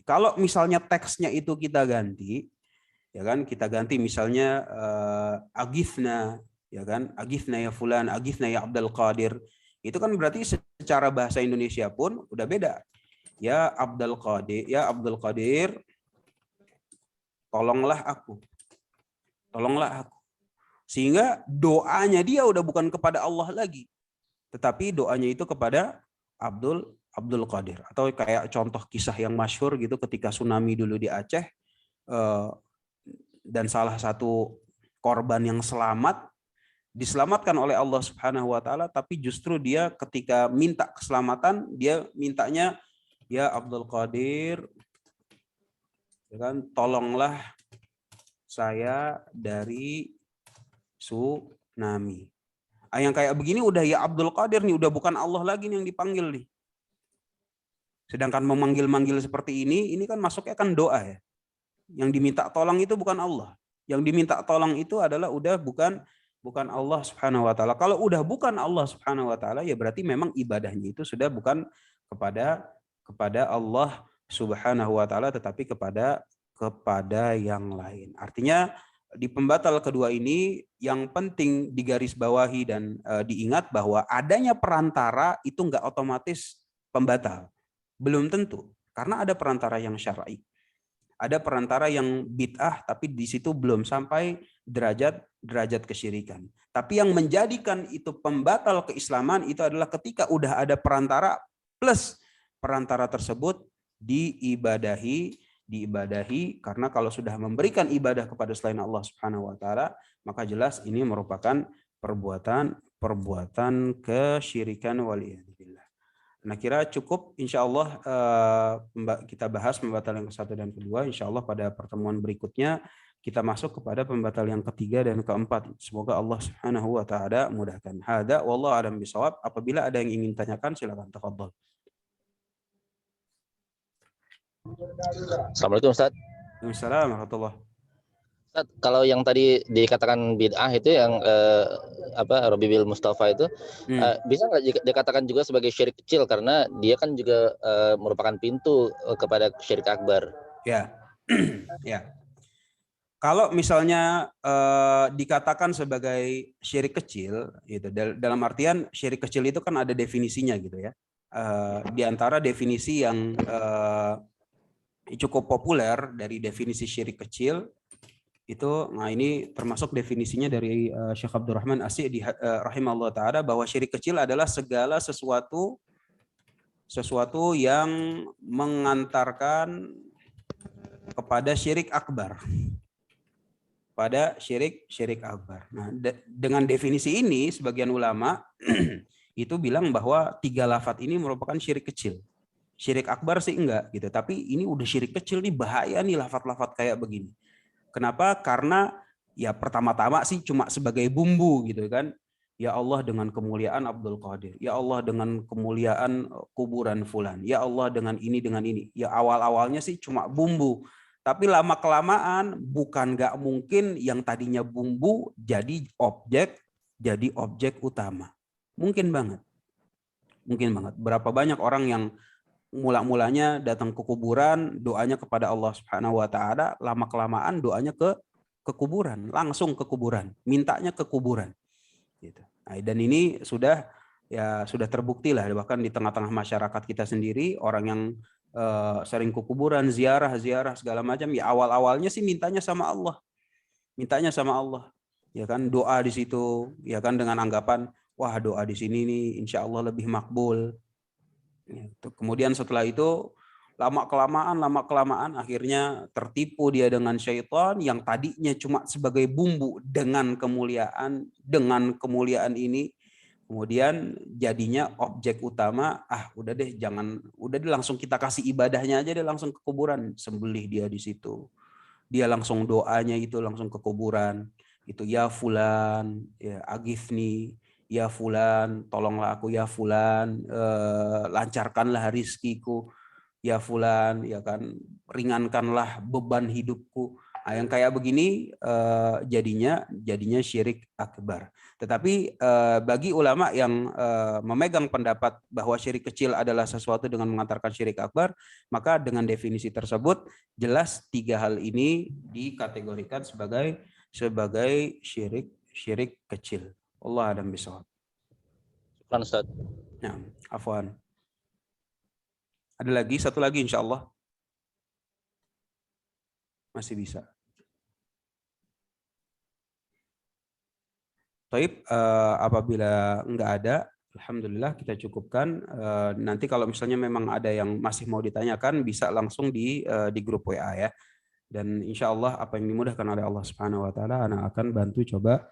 Kalau misalnya teksnya itu kita ganti, ya kan? Kita ganti misalnya agifna, ya kan? Agifna ya fulan, agifna ya Abdul Qadir. Itu kan berarti secara bahasa Indonesia pun udah beda. Ya Abdul Qadir, tolonglah aku. Sehingga doanya dia udah bukan kepada Allah lagi, tetapi doanya itu kepada Abdul Qadir. Atau kayak contoh kisah yang masyhur gitu ketika tsunami dulu di Aceh dan salah satu korban yang diselamatkan oleh Allah Subhanahu wa taala, tapi justru dia ketika minta keselamatan dia mintanya ya Abdul Qadir, ya kan, tolonglah saya dari tsunami. Yang kayak begini udah ya Abdul Qadir nih, udah bukan Allah lagi nih yang dipanggil nih. Sedangkan memanggil-manggil seperti ini kan masuknya kan doa ya. Yang diminta tolong itu bukan Allah. Yang diminta tolong itu adalah udah bukan Allah Subhanahu wa taala. Kalau udah bukan Allah Subhanahu wa taala ya berarti memang ibadahnya itu sudah bukan kepada Allah Subhanahu wa taala tetapi kepada yang lain. Artinya di pembatal kedua ini yang penting digarisbawahi dan diingat bahwa adanya perantara itu enggak otomatis pembatal. Belum tentu. Karena ada perantara yang syar'i. Ada perantara yang bid'ah tapi di situ belum sampai derajat kesyirikan. Tapi yang menjadikan itu pembatal keislaman itu adalah ketika udah ada perantara plus perantara tersebut diibadahi karena kalau sudah memberikan ibadah kepada selain Allah Subhanahu wa taala maka jelas ini merupakan perbuatan kesyirikan waliyadzubillah. Nah, kira cukup insyaallah kita bahas pembatal yang ke-1 dan ke-2. Insyaallah pada pertemuan berikutnya kita masuk kepada pembatal yang ke-3 dan ke-4. Semoga Allah Subhanahu wa taala mudahkan. Hada wallahu a'lam bishawab. Apabila ada yang ingin tanyakan silakan tafadhol. Assalamualaikum Ustaz. Waalaikumsalam warahmatullahi. Ustaz, kalau yang tadi dikatakan bid'ah itu yang Robibil Mustafa itu bisa nggak dikatakan juga sebagai syirik kecil karena dia kan juga merupakan pintu kepada syirik akbar. Ya. Ya. Kalau misalnya dikatakan sebagai syirik kecil gitu, dalam artian syirik kecil itu kan ada definisinya gitu ya. Di antara definisi yang cukup populer dari definisi syirik kecil Nah ini termasuk definisinya dari Syekh Abdurrahman As-Sa'di rahimahullah ta'ala, bahwa syirik kecil adalah segala sesuatu yang mengantarkan kepada syirik akbar. Pada syirik akbar. Nah, dengan definisi ini sebagian ulama itu bilang bahwa 3 lafaz ini merupakan syirik kecil. Syirik akbar sih enggak gitu, tapi ini udah syirik kecil nih, bahaya nih lafaz-lafaz kayak begini. Kenapa? Karena ya pertama-tama sih cuma sebagai bumbu gitu kan. Ya Allah dengan kemuliaan Abdul Qadir. Ya Allah dengan kemuliaan kuburan fulan. Ya Allah dengan ini. Ya awal-awalnya sih cuma bumbu. Tapi lama-kelamaan bukan nggak mungkin yang tadinya bumbu jadi objek utama. Mungkin banget. Berapa banyak orang yang mula-mulanya datang ke kuburan, doanya kepada Allah Subhanahu wa taala, lama-kelamaan doanya ke kuburan, langsung ke kuburan, mintanya ke kuburan. Gitu. Nah, dan ini sudah terbukti lah, bahkan di tengah-tengah masyarakat kita sendiri, orang yang sering ke kuburan, ziarah segala macam, ya awal-awalnya sih mintanya sama Allah. Ya kan, doa di situ, ya kan, dengan anggapan wah doa di sini nih insya Allah lebih makbul. Kemudian setelah itu lama-kelamaan akhirnya tertipu dia dengan syaitan yang tadinya cuma sebagai bumbu dengan kemuliaan ini, kemudian jadinya objek utama. Udah deh langsung kita kasih ibadahnya aja deh, langsung ke kuburan, sembelih dia di situ. Dia langsung doanya itu langsung ke kuburan. Itu ya fulan, ya agifni, ya fulan, tolonglah aku ya fulan, lancarkanlah rizkiku, ya fulan, ya kan, ringankanlah beban hidupku. Nah, yang kayak begini jadinya syirik akbar. Tetapi bagi ulama yang memegang pendapat bahwa syirik kecil adalah sesuatu dengan mengantarkan syirik akbar, maka dengan definisi tersebut jelas 3 hal ini dikategorikan sebagai syirik kecil. Allah a'lam bishawab. Ustaz. Nah, afwan. Ada lagi, satu lagi insya Allah. Masih bisa. Taib, apabila enggak ada, alhamdulillah kita cukupkan. Nanti kalau misalnya memang ada yang masih mau ditanyakan, bisa langsung di grup WA ya. Dan insya Allah apa yang dimudahkan oleh Allah Subhanahu wa taala, ana akan bantu coba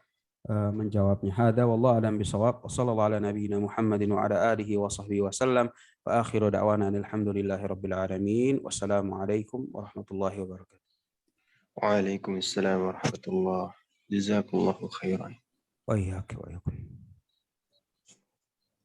menjawabnya. Hada wallahu a'lam bishawab. Wassallallahu ala nabiyyina Muhammadin wa ala alihi wa sahbihi wasallam. Wa akhiru da'wana alhamdulillahirabbil alamin. Wassalamualaikum warahmatullahi wabarakatuh. Waalaikumsalam warahmatullahi. Jazakallahu khairan. Wa iyyakum.